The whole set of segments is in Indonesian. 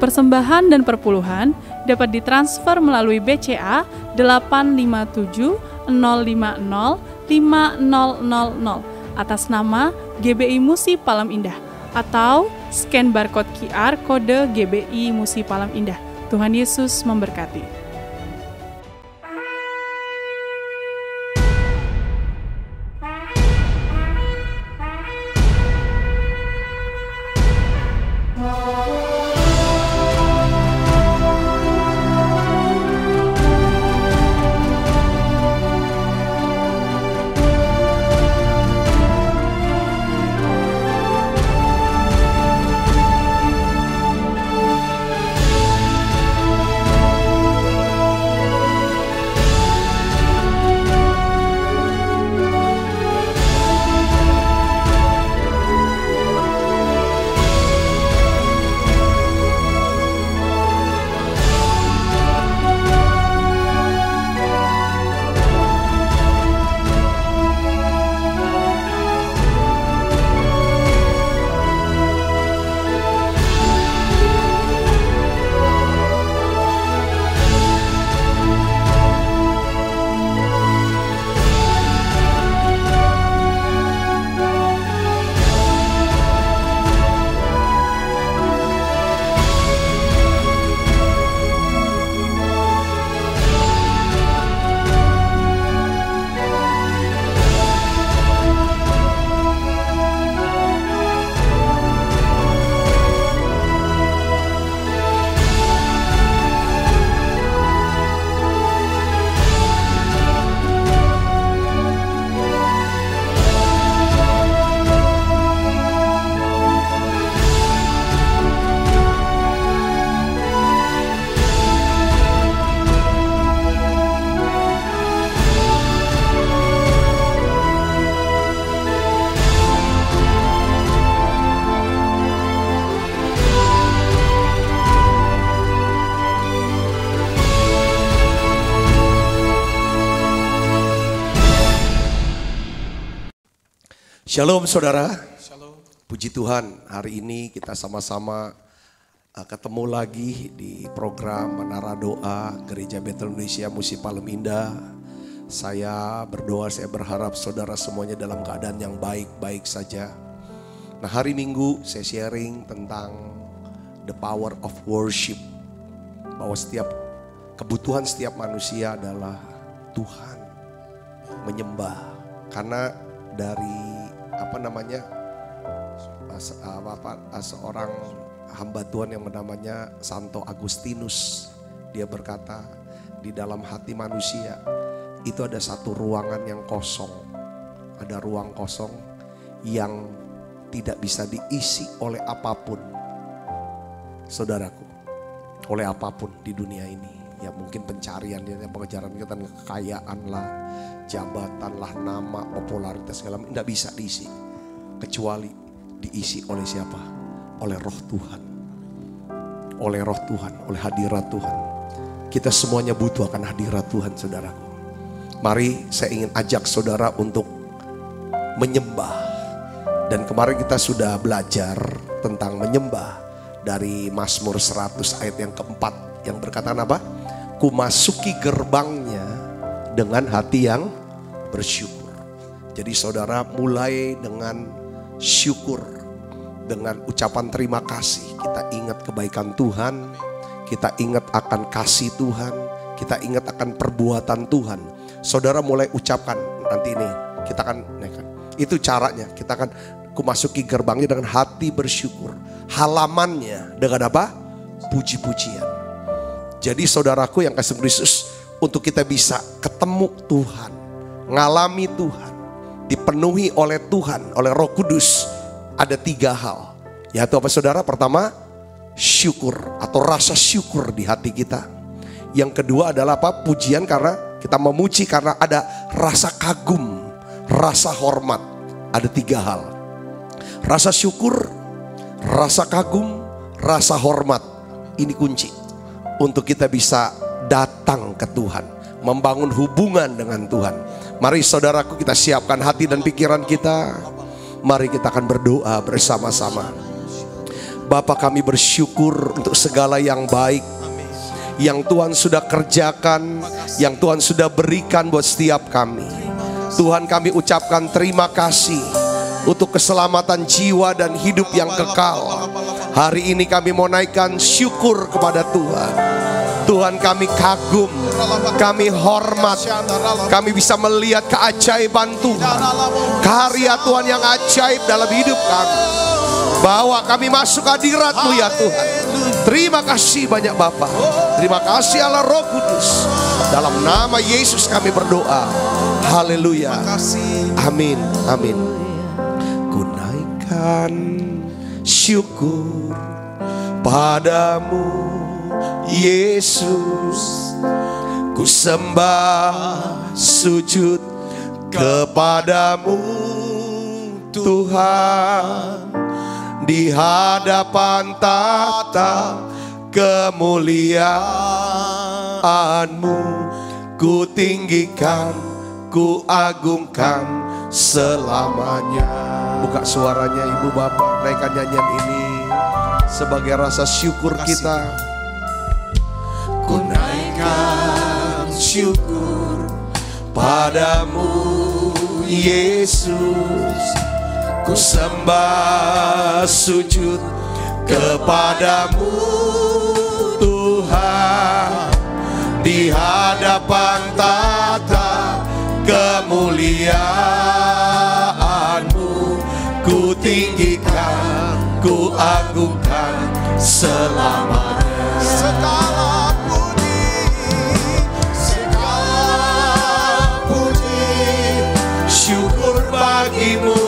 persembahan dan perpuluhan dapat ditransfer melalui BCA 857 050 5000 atas nama GBI Musi Palem Indah atau scan barcode QR kode GBI Musi Palem Indah. Tuhan Yesus memberkati. Shalom saudara. Shalom. Puji Tuhan, hari ini kita sama-sama ketemu lagi di program Menara Doa Gereja Betel Indonesia Musi Palem Indah. Saya berdoa, saya berharap saudara semuanya dalam keadaan yang baik-baik saja. Nah, hari Minggu saya sharing tentang the power of worship. Bahwa setiap kebutuhan setiap manusia adalah Tuhan, menyembah. Karena dari seorang hamba Tuhan yang namanya Santo Agustinus, dia berkata, di dalam hati manusia itu ada satu ruangan yang kosong. Ada ruang kosong yang tidak bisa diisi oleh apapun, saudaraku, oleh apapun di dunia ini. Ya mungkin pencarian, pengejaran kita, kekayaan lah, jabatan lah, nama, popularitas segala macam, tidak bisa diisi kecuali diisi oleh siapa? Oleh Roh Tuhan, oleh Roh Tuhan, oleh hadirat Tuhan. Kita semuanya butuh akan hadirat Tuhan, saudaraku. Mari saya ingin ajak saudara untuk menyembah. Dan kemarin kita sudah belajar tentang menyembah dari Mazmur 100 ayat yang keempat yang berkata apa? Ku masuki gerbangnya dengan hati yang bersyukur. Jadi saudara mulai dengan syukur, dengan ucapan terima kasih. Kita ingat kebaikan Tuhan, kita ingat akan kasih Tuhan, kita ingat akan perbuatan Tuhan. Saudara mulai ucapkan, nanti ini kita akan naikkan. Itu caranya, kita akan kumasuki gerbangnya dengan hati bersyukur. Halamannya dengan apa? Puji-pujian. Jadi saudaraku yang kasih Kristus, untuk kita bisa ketemu Tuhan, ngalami Tuhan, dipenuhi oleh Tuhan, oleh Roh Kudus, ada 3 hal. Yaitu apa saudara? Pertama, syukur atau rasa syukur di hati kita. Yang kedua adalah apa? Pujian, karena kita memuji karena ada rasa kagum, rasa hormat. Ada 3 hal. Rasa syukur, rasa kagum, rasa hormat. Ini kunci untuk kita bisa datang ke Tuhan, membangun hubungan dengan Tuhan. Mari saudaraku, kita siapkan hati dan pikiran kita. Mari kita akan berdoa bersama-sama. Bapa, kami bersyukur untuk segala yang baik yang Tuhan sudah kerjakan, yang Tuhan sudah berikan buat setiap kami. Tuhan, kami ucapkan terima kasih untuk keselamatan jiwa dan hidup yang kekal. Hari ini kami mau naikkan syukur kepada Tuhan. Tuhan, kami kagum, kami hormat, kami bisa melihat keajaiban Tuhan, karya Tuhan yang ajaib dalam hidup kami. Bawa kami masuk hadirat-Mu ya Tuhan. Terima kasih banyak Bapa. Terima kasih Allah Roh Kudus. Dalam nama Yesus kami berdoa. Haleluya. Amin. Amin. Ku naikkan syukur padamu Yesus. Ku sembah sujud kepadamu Tuhan. Di hadapan tahta kemuliaan-Mu, ku tinggikan, ku agungkan selamanya. Buka suaranya Ibu Bapak, naikkan nyanyian ini sebagai rasa syukur kita. Ku naikkan syukur padamu Yesus. Ku sembah sujud kepadamu Tuhan. Di hadapan tahta kemuliaan-Mu, ku tinggikan, ku agungkan selamanya. Segala puji, syukur bagimu.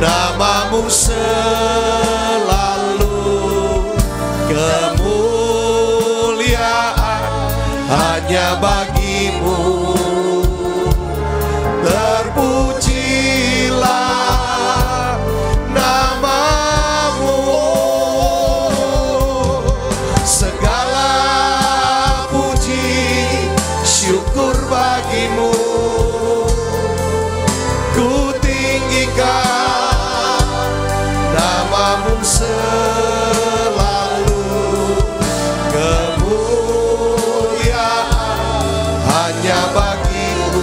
Namamu selalu, kemuliaan hanya bagimu. Terpujilah namamu. Segala puji, syukur bagimu. Ku tinggikan namamu selalu, kemuliaan hanya bagimu.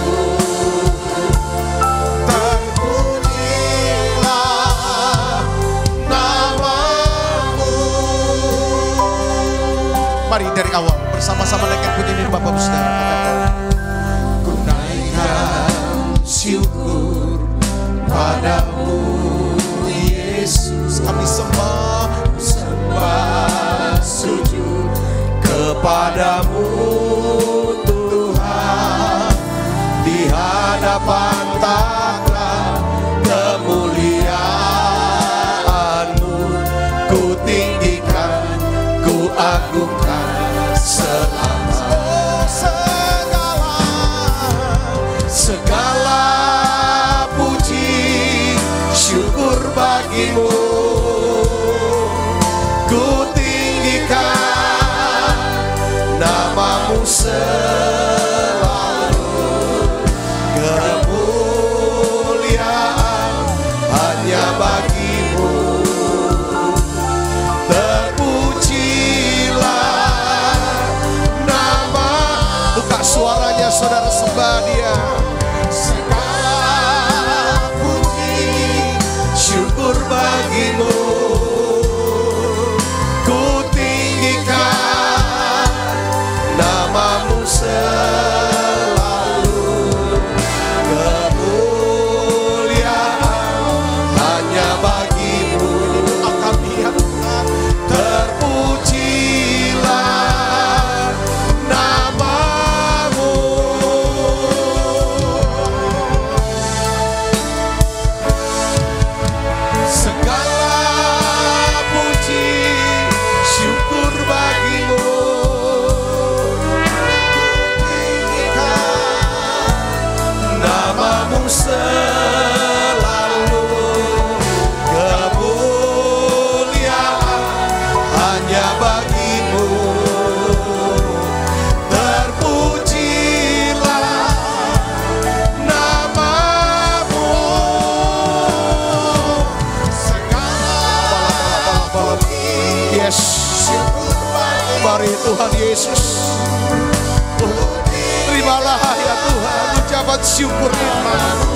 Terpujilah namamu. Mari dari awal bersama-sama naikkan puji ini Bapak Saudara. Ku naikkan syukur padamu Yesus. Kami sembah sujud kepadamu Tuhan. Di hadapan tahta kemuliaan-Mu, ku tinggikan, ku agungkan selamanya. Segala puji, syukur bagimu. Ku tinggikan namamu selalu, kemuliaan hanya bagimu. Terpujilah nama. Buka suaranya saudara, sembah Dia. Syukur bagimu, ku tinggikan namamu selalu, kemuliaan Yesus. Terimalah ya Tuhan ucapan syukur iman.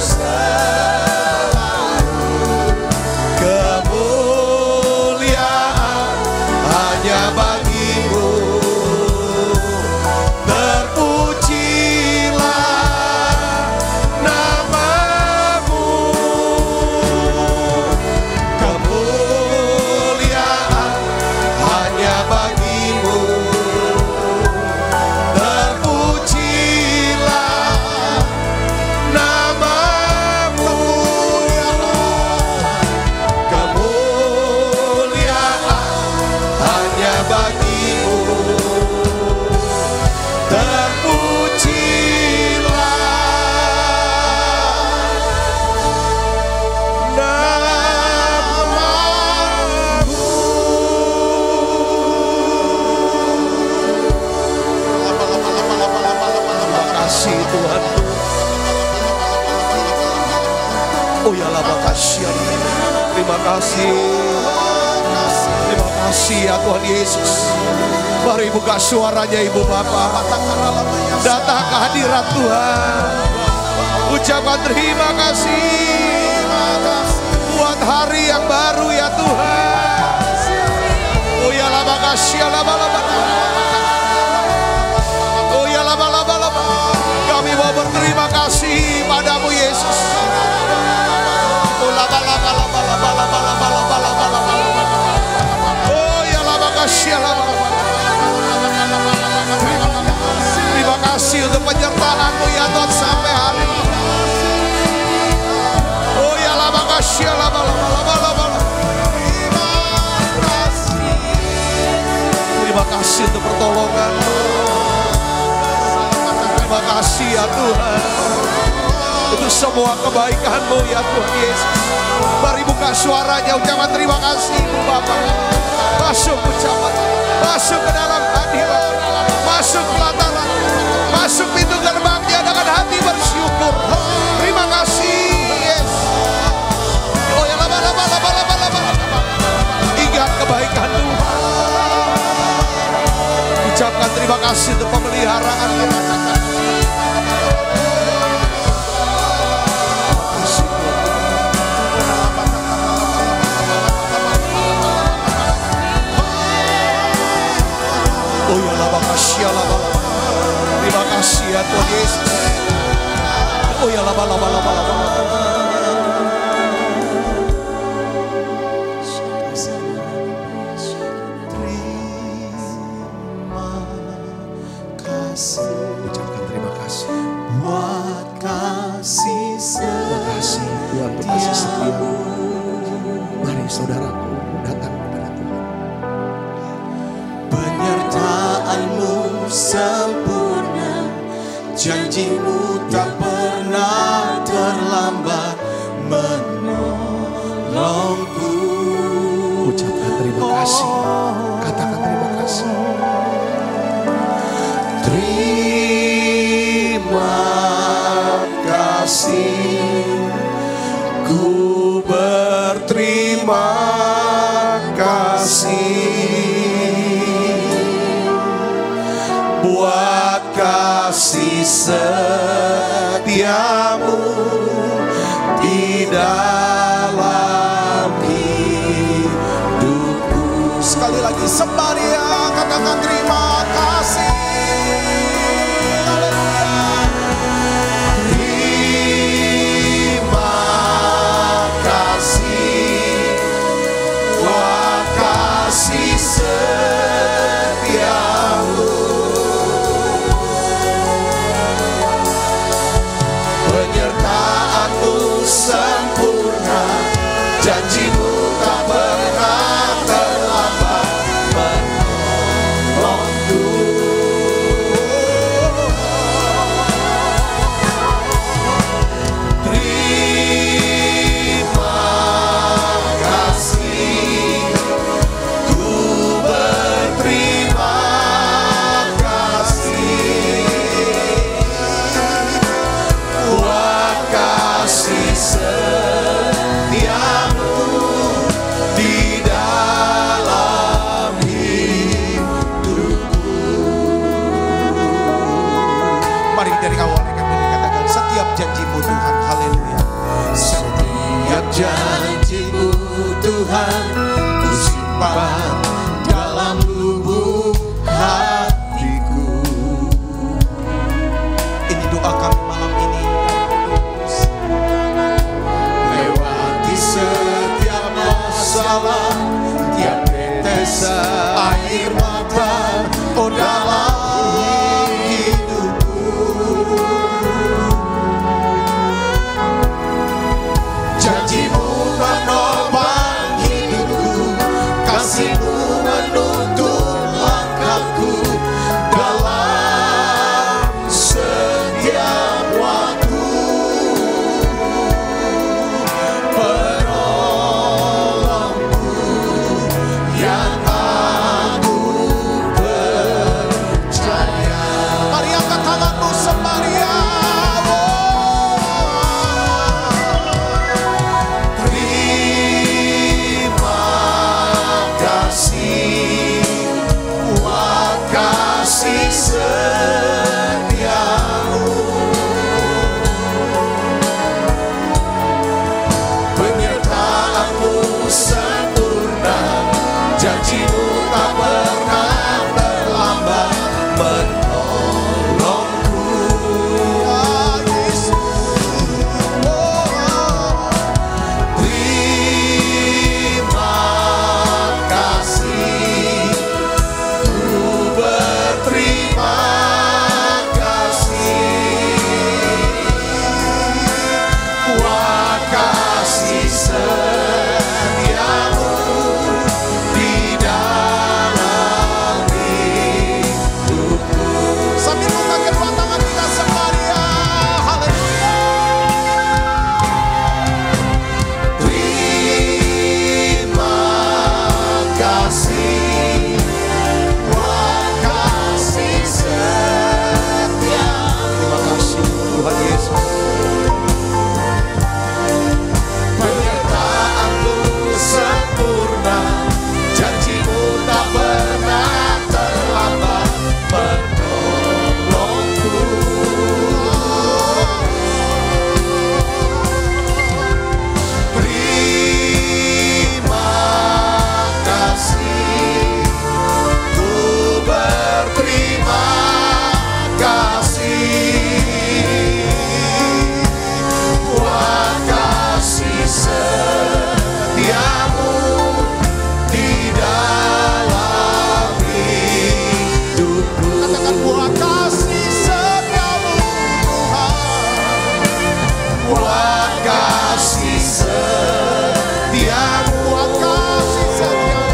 Kemuliaan hanya bagimu. Terpujilah namamu. Kemuliaan hanya bagimu. Terpujilah namamu. Kemuliaan hanya bagimu. Terpujilah namamu. Terima kasih Tuhan. Oh ya lama kasih. Terima kasih. Terima kasih ya Tuhan Yesus. Mari buka suaranya Ibu Bapak. Datang ke hadirat Tuhan. Ucapan terima kasih buat hari yang baru ya Tuhan. Oh ya lama kasih ya lama. Oh ya lama. Kami mau berterima kasih padamu Yesus. Oh lama. Oh ya lama kasih ya lama. Terima kasih untuk penyertaan-Mu ya Tuhan sampai hari ini. Oh ya lama kasih ya lama. Terima kasih untuk pertolongan-Mu. Terima kasih ya Tuhan untuk semua kebaikan-Mu ya Tuhan Yesus. Mari buka suaranya ucapan terima kasih Ibu Bapak. Masuk ucapan, masuk ke dalam hadirat, masuk pelataran, masuk pintu gerbangnya dengan hati bersyukur. Terima kasih Yesus. Oh ya lama. Ingat kebaikan Tuhan. Ucapkan terima kasih untuk pemeliharaan-Nya. Oh ya lama kasih ya lama. Terima kasih ya Tuhan Yesus. Oh ya lama. Ucapkan terima kasih buat kasih setia. Tuhan berkasih setia. Mari saudaraku datang kepada Tuhan. Penyertaan-Mu sempurna, janji-Mu tak pernah terlambat menolongku. Ucapkan terima kasih. Katakan terima kasih. Terima kasih, ku berterima kasih buat kasih setiamu di dalam hidupku. Sekali lagi sembah Dia, katakan terima kasih. Sempurna, janji-Mu tak pernah terlambat menolongku. Terima kasih, ku berterima kasih buat kasih setiamu dalam tiap tetesan air mata, oh dalam hidupku. Janjimu menopang hidupku, kasihmu menuntun langkahku dalam setiap waktu. Penolongku yang aku percaya. Mari angkat tanganmu sembari. Kasih setiamu, penyertaanmu sempurna, janjimu tak pernah terlambat menolongku. Terima kasih, berterima kasih, Wah kasih setiamu di dalam hidupku. Sambil buka kedua tangan kita sembari, haleluya. Terima kasih, kasih setia. Terima kasih Tuhan Yesus. Penyertaanmu sempurna, janjimu tak pernah terlambat menolongku. Terima kasih, ku berterima kasih, Wah kasih setiamu di dalam hidupku. Katakan Wah kasih setiamu Tuhan, Wah kasih setiamu, Wah kasih setiamu,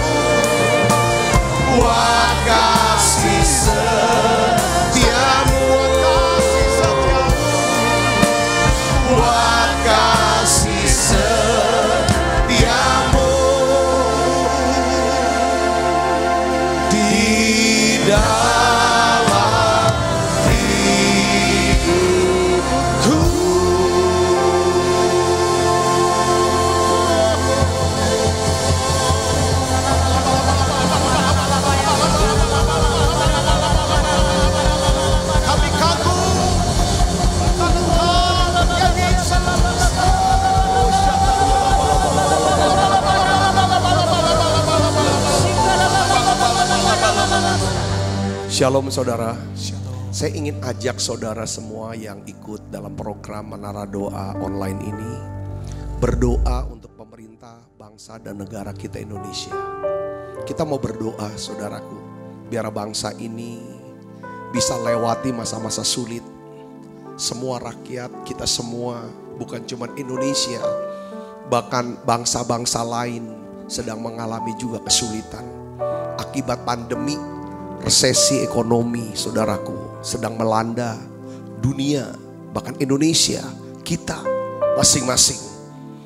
Wah kasih setiamu, Wah kasih setiamu di dalam hidupku. Kami kagum Tuhan yang Yesus. Shalom saudara. Saya ingin ajak saudara semua yang ikut dalam program Menara Doa online ini berdoa untuk pemerintah, bangsa dan negara kita Indonesia. Kita mau berdoa saudaraku, biar bangsa ini bisa lewati masa-masa sulit. Semua rakyat kita semua, bukan cuma Indonesia, bahkan bangsa-bangsa lain sedang mengalami juga kesulitan akibat pandemi. Resesi ekonomi saudaraku sedang melanda dunia, bahkan Indonesia, kita masing-masing.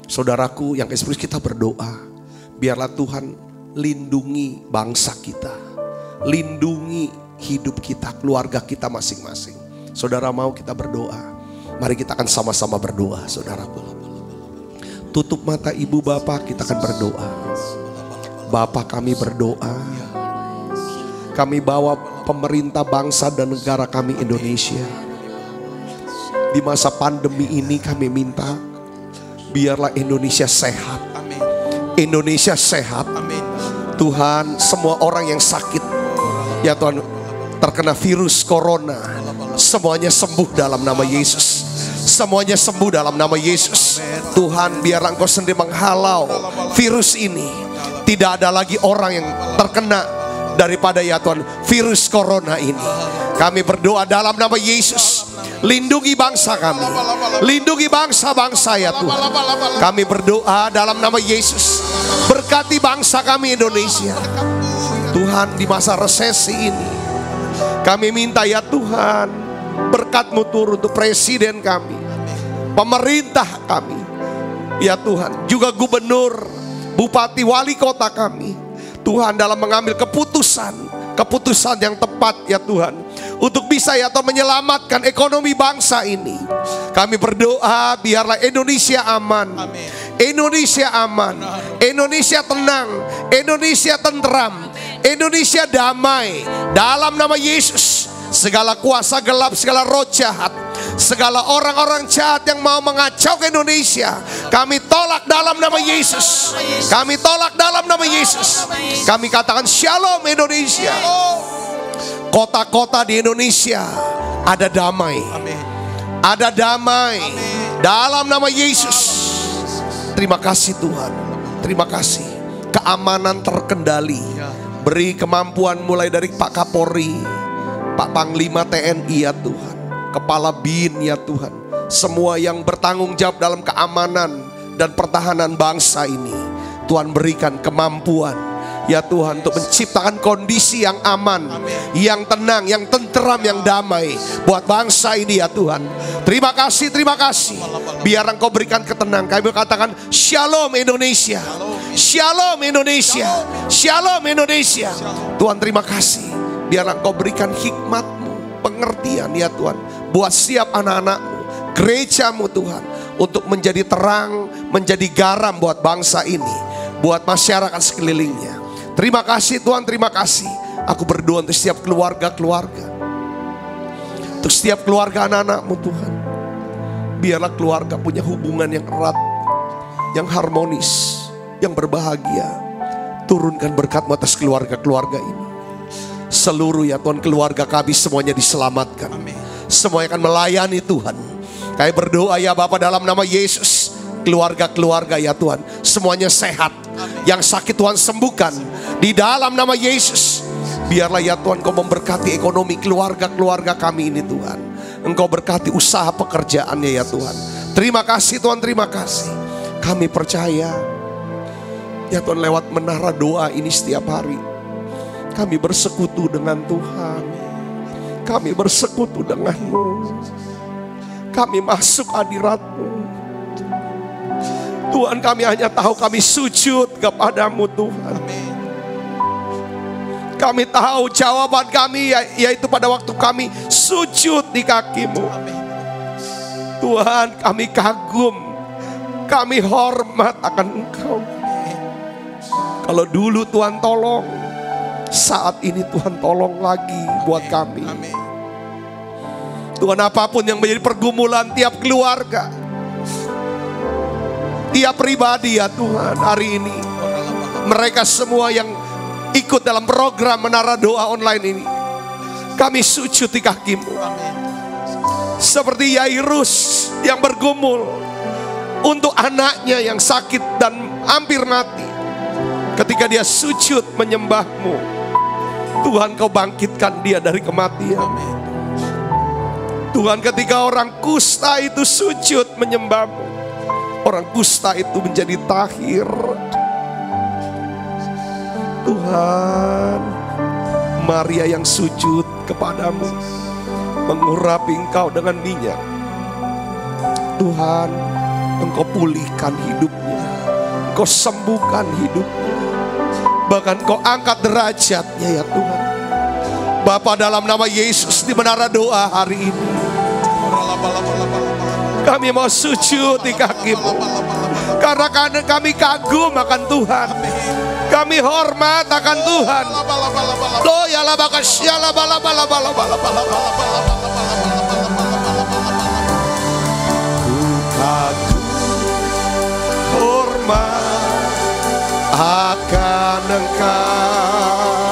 Saudaraku yang Kristus, kita berdoa biarlah Tuhan lindungi bangsa kita, lindungi hidup kita, keluarga kita masing-masing. Saudara mau kita berdoa? Mari kita akan sama-sama berdoa saudaraku. Tutup mata ibu bapak, kita akan berdoa. Bapa kami berdoa, kami bawa pemerintah bangsa dan negara kami Indonesia. Di masa pandemi ini kami minta biarlah Indonesia sehat. Indonesia sehat. Tuhan, semua orang yang sakit, ya Tuhan, terkena virus corona, semuanya sembuh dalam nama Yesus. Semuanya sembuh dalam nama Yesus. Tuhan, biarlah Engkau sendiri menghalau virus ini. tidak ada lagi orang yang terkena daripada ya Tuhan virus corona ini. Kami berdoa dalam nama Yesus, lindungi bangsa kami, lindungi bangsa-bangsa ya Tuhan. Kami berdoa dalam nama Yesus, berkati bangsa kami Indonesia. Tuhan, di masa resesi ini kami minta ya Tuhan, berkat-Mu turun untuk presiden kami, pemerintah kami ya Tuhan, juga gubernur, bupati, wali kota kami. Tuhan, dalam mengambil keputusan yang tepat ya Tuhan, untuk bisa ya Tuhan menyelamatkan ekonomi bangsa ini. Kami berdoa biarlah Indonesia aman, Indonesia aman, Indonesia tenang, Indonesia tentram, Indonesia damai. Dalam nama Yesus, segala kuasa gelap, segala roh jahat, segala orang-orang jahat yang mau mengacau ke Indonesia, kami tolak dalam nama Yesus. Kami tolak dalam nama Yesus. Kami katakan shalom Indonesia. Kota-kota di Indonesia ada damai, ada damai dalam nama Yesus. Terima kasih Tuhan, terima kasih. Keamanan terkendali. Beri kemampuan mulai dari Pak Kapolri, Pak Panglima TNI ya Tuhan, Kepala BIN ya Tuhan, semua yang bertanggung jawab dalam keamanan dan pertahanan bangsa ini. Tuhan berikan kemampuan ya Tuhan untuk menciptakan kondisi yang aman, yang tenang, yang tenteram, yang damai buat bangsa ini ya Tuhan. Terima kasih, terima kasih. Biar Engkau berikan ketenangan. Kami katakan shalom Indonesia, shalom Indonesia, shalom Indonesia. Tuhan terima kasih. Biar Engkau berikan hikmat-Mu, pengertian ya Tuhan, buat setiap anak-anak-Mu, gereja-Mu Tuhan, untuk menjadi terang, menjadi garam buat bangsa ini, buat masyarakat sekelilingnya. Terima kasih Tuhan, terima kasih. Aku berdoa untuk setiap keluarga-keluarga, untuk setiap keluarga anak-anak-Mu Tuhan. Biarlah keluarga punya hubungan yang erat, yang harmonis, yang berbahagia. Turunkan berkat-Mu atas keluarga-keluarga ini. Seluruh ya Tuhan keluarga kami semuanya diselamatkan. Semuanya akan melayani Tuhan. Kami berdoa ya Bapa dalam nama Yesus, keluarga-keluarga ya Tuhan semuanya sehat. Yang sakit Tuhan sembuhkan di dalam nama Yesus. Biarlah ya Tuhan Kau memberkati ekonomi keluarga-keluarga kami ini Tuhan. Engkau berkati usaha pekerjaannya ya Tuhan. Terima kasih Tuhan, terima kasih. Kami percaya ya Tuhan, lewat menara doa ini setiap hari kami bersekutu dengan Tuhan. Kami bersekutu dengan-Mu. Kami masuk hadirat-Mu. Tuhan, kami hanya tahu kami sujud kepada-Mu Tuhan. Kami tahu jawaban kami yaitu pada waktu kami sujud di kaki-Mu. Tuhan, kami kagum, kami hormat akan Engkau. Kalau dulu Tuhan tolong, saat ini Tuhan tolong lagi buat kami. Tuhan, apapun yang menjadi pergumulan tiap keluarga, tiap pribadi ya Tuhan, hari ini mereka semua yang ikut dalam program Menara Doa Online ini, kami sujud di kaki-Mu. Seperti Yairus yang bergumul untuk anaknya yang sakit dan hampir mati. Ketika dia sujud menyembah-Mu, Tuhan Kau bangkitkan dia dari kematian. Tuhan, ketika orang kusta itu sujud menyembah-Mu, orang kusta itu menjadi tahir. Tuhan, Maria yang sujud kepadamu, mengurapi engkau dengan minyak. Tuhan, Engkau pulihkan hidupnya, Engkau sembuhkan hidupnya, bahkan Engkau angkat derajatnya ya Tuhan. Bapa, dalam nama Yesus di menara doa hari ini, kami mau sujud di kaki-Mu, karena kami kagum akan Tuhan. Kami hormat akan Tuhan. Lo ya la bakasya la bala bala bala bala bala bala bala hormat akan Engkau.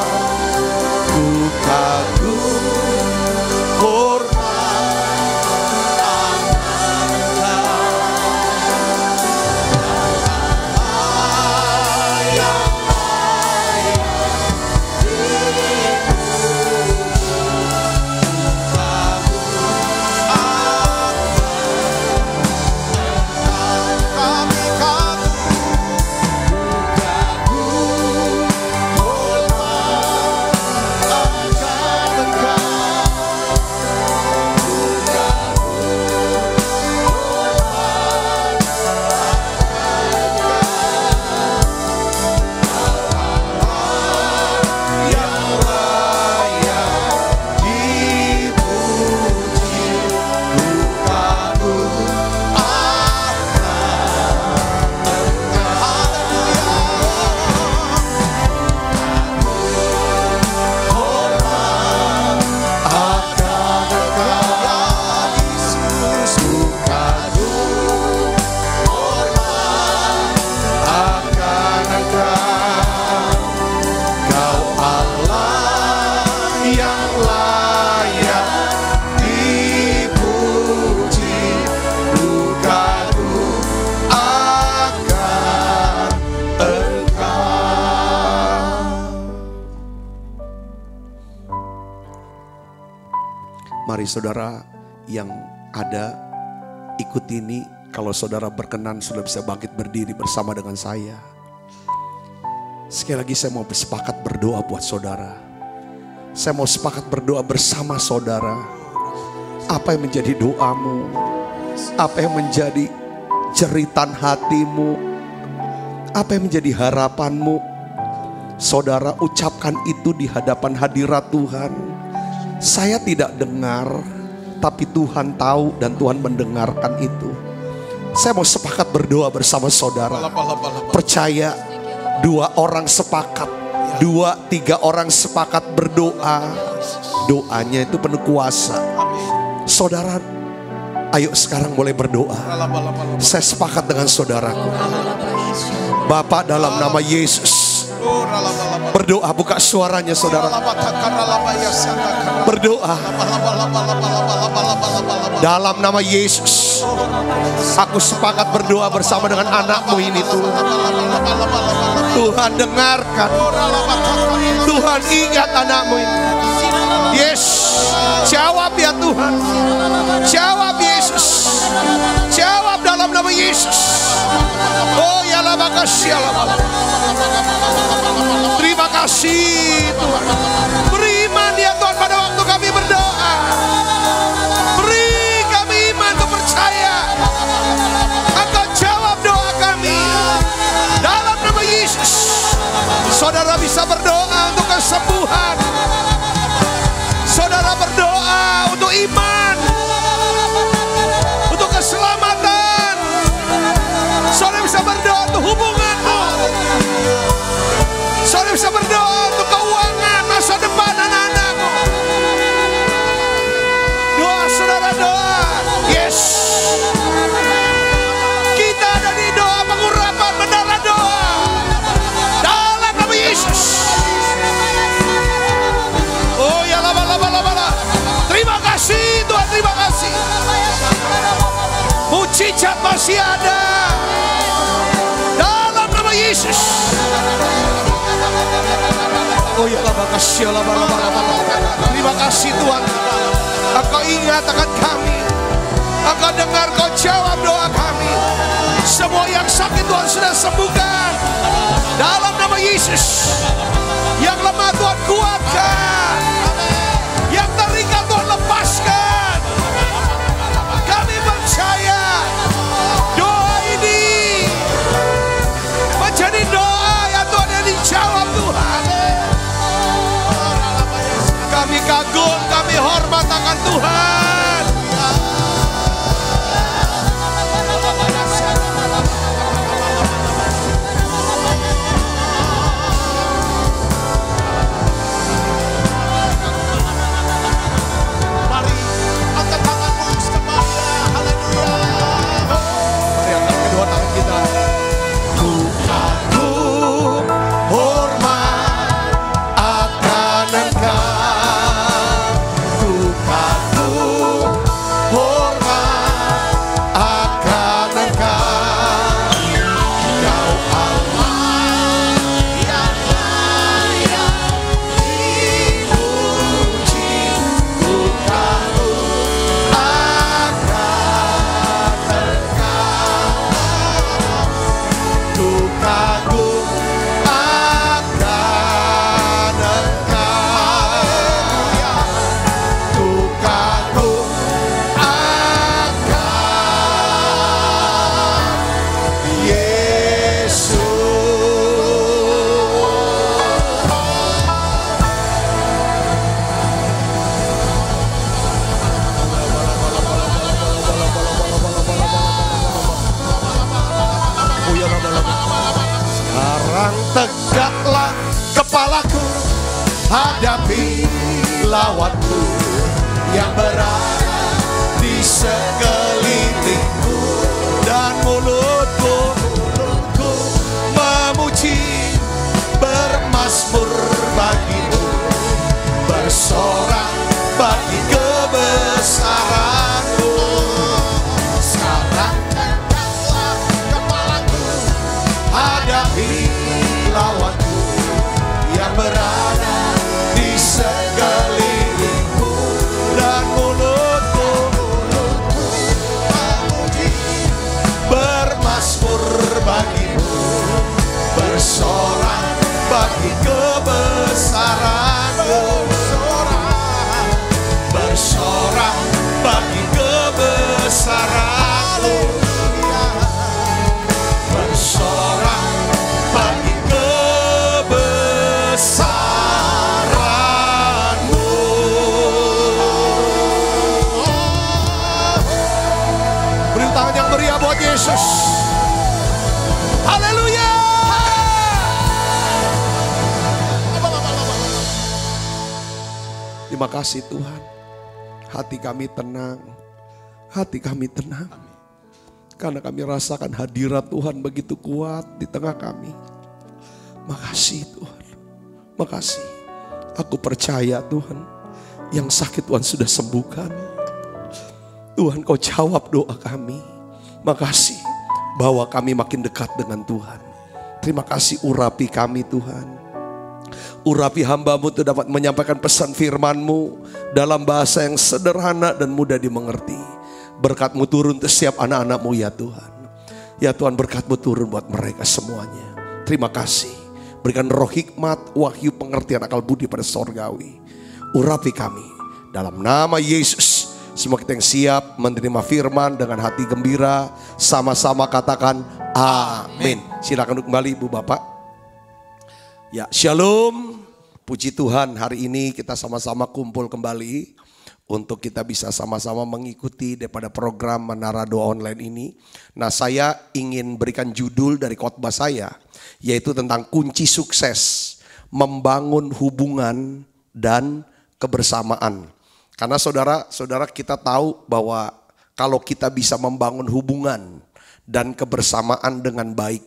Ku kagum hormat Mari saudara yang ada ikut ini. Kalau saudara berkenan sudah bisa bangkit berdiri bersama dengan saya. Sekali lagi saya mau bersepakat berdoa buat saudara. Saya mau sepakat berdoa bersama saudara. Apa yang menjadi doamu? Apa yang menjadi jeritan hatimu? Apa yang menjadi harapanmu? Saudara ucapkan itu di hadapan hadirat Tuhan. Saya tidak dengar, tapi Tuhan tahu dan Tuhan mendengarkan itu. Saya mau sepakat berdoa bersama saudara. Percaya 2 orang sepakat, 2-3 orang sepakat berdoa. Doanya itu penuh kuasa. Saudara, ayo sekarang boleh berdoa. Saya sepakat dengan saudaraku. Bapa, dalam nama Yesus, berdoa, buka suaranya saudara. Berdoa. Dalam nama Yesus, aku sepakat berdoa bersama dengan anakmu ini Tuhan. Tuhan dengarkan. Tuhan ingat anakmu ini. Yes, jawab ya Tuhan. Jawab Yesus. Jawab dalam nama Yesus. Oh ya lah, makasih Allah. Terima kasih Tuhan. Beriman ya Tuhan pada waktu kami berdoa. Beri kami iman untuk percaya. Engkau jawab doa kami. Dalam nama Yesus. Saudara bisa berdoa untuk kesembuhan. Saudara berdoa untuk iman, untuk keselamatan. Saudara bisa berdoa untuk hubunganmu. Saudara bisa berdoa untuk keuangan, masa depan anak-anakmu. Doa saudara, doa. Yes. Kita ada di doa pengurapan menara doa. Dalam nama Yesus. Oh ya lama. Terima kasih Tuhan, terima kasih. Mujizat masih ada. Dalam nama Yesus. Oh ya lama, kasih lama. Terima kasih Tuhan. Engkau ingat akan kami. Engkau dengar, Kau jawab doa kami. Semua yang sakit Tuhan sudah sembuhkan. Dalam nama Yesus. Yang lemah Tuhan kuatkan. Yang terikat Tuhan lepaskan. Kami percaya doa ini menjadi doa yang Tuhan yang dijawab Tuhan. Kami kagum, kami hormat akan Tuhan. Tegaklah kepalaku, hadapi lawanku yang berada di sekelilingku, dan mulutku memuji, bermazmur bagimu, bersorak bagi kebesaranmu. Sekarang tegaklah kepalaku, hadapi lawanku yang berada di sekelilingku, dan mulut Terima kasih Tuhan. Hati kami tenang. Hati kami tenang. Karena kami rasakan hadirat Tuhan begitu kuat di tengah kami. Makasih Tuhan. Makasih. Aku percaya Tuhan. Yang sakit Tuhan sudah sembuhkan. Tuhan Kau jawab doa kami. Makasih. Bahwa kami makin dekat dengan Tuhan. Terima kasih urapi kami Tuhan. Urapi hamba-Mu untuk dapat menyampaikan pesan firman-Mu dalam bahasa yang sederhana dan mudah dimengerti. Berkat-Mu turun ke setiap anak-anak-Mu ya Tuhan. Ya Tuhan, berkat-Mu turun buat mereka semuanya. Terima kasih. Berikan roh hikmat, wahyu, pengertian, akal budi pada sorgawi. Urapi kami dalam nama Yesus. Semua kita yang siap menerima firman dengan hati gembira, sama-sama katakan amin. Silakan kembali Ibu Bapak. Ya, shalom. Puji Tuhan, hari ini kita sama-sama kumpul kembali untuk kita bisa sama-sama mengikuti daripada program Menara Doa Online ini. Nah, saya ingin berikan judul dari khotbah saya, yaitu tentang kunci sukses membangun hubungan dan kebersamaan. Karena saudara-saudara, kita tahu bahwa kalau kita bisa membangun hubungan dan kebersamaan dengan baik,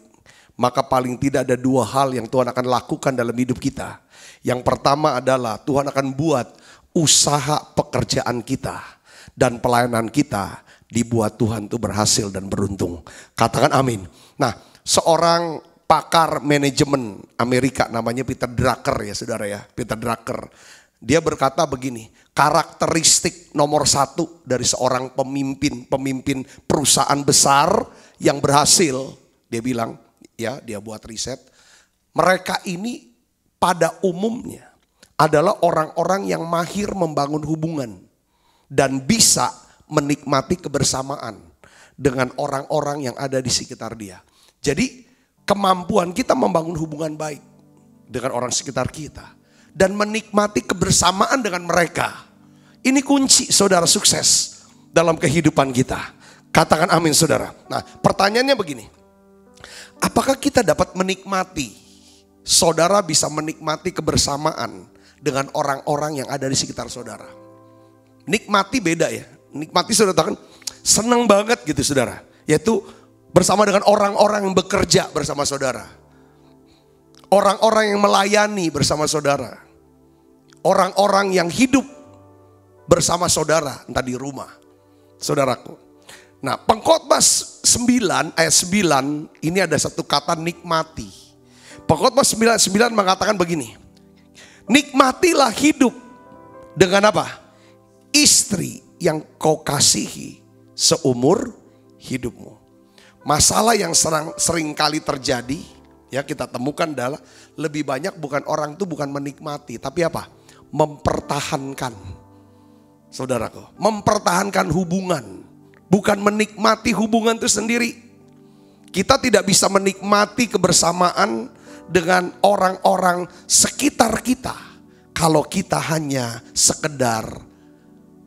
maka paling tidak ada dua hal yang Tuhan akan lakukan dalam hidup kita. Yang pertama adalah Tuhan akan buat usaha pekerjaan kita dan pelayanan kita dibuat Tuhan itu berhasil dan beruntung. Katakan amin. Nah, seorang pakar manajemen Amerika namanya Peter Drucker ya saudara ya. Peter Drucker. Dia berkata begini, karakteristik nomor 1 dari seorang pemimpin perusahaan besar yang berhasil, dia bilang, ya, dia buat riset. Mereka ini pada umumnya adalah orang-orang yang mahir membangun hubungan dan bisa menikmati kebersamaan dengan orang-orang yang ada di sekitar dia. Jadi kemampuan kita membangun hubungan baik dengan orang sekitar kita dan menikmati kebersamaan dengan mereka. Ini kunci saudara sukses dalam kehidupan kita. Katakan amin saudara. Nah, pertanyaannya begini. Apakah kita dapat menikmati, saudara bisa menikmati kebersamaan dengan orang-orang yang ada di sekitar saudara? Nikmati beda ya. Nikmati saudara kan senang banget gitu saudara. Yaitu bersama dengan orang-orang yang bekerja bersama saudara. Orang-orang yang melayani bersama saudara. Orang-orang yang hidup bersama saudara, entah di rumah. Saudaraku. Nah, Pengkhotbah 9 ayat 9 ini ada satu kata nikmati. Pengkhotbah 9 mengatakan begini. Nikmatilah hidup dengan apa? Istri yang kau kasihi seumur hidupmu. Masalah yang sering kali terjadi, ya kita temukan adalah lebih banyak bukan orang itu bukan menikmati, tapi apa? Mempertahankan. Saudaraku, mempertahankan hubungan. Bukan menikmati hubungan itu sendiri. Kita tidak bisa menikmati kebersamaan dengan orang-orang sekitar kita kalau kita hanya sekedar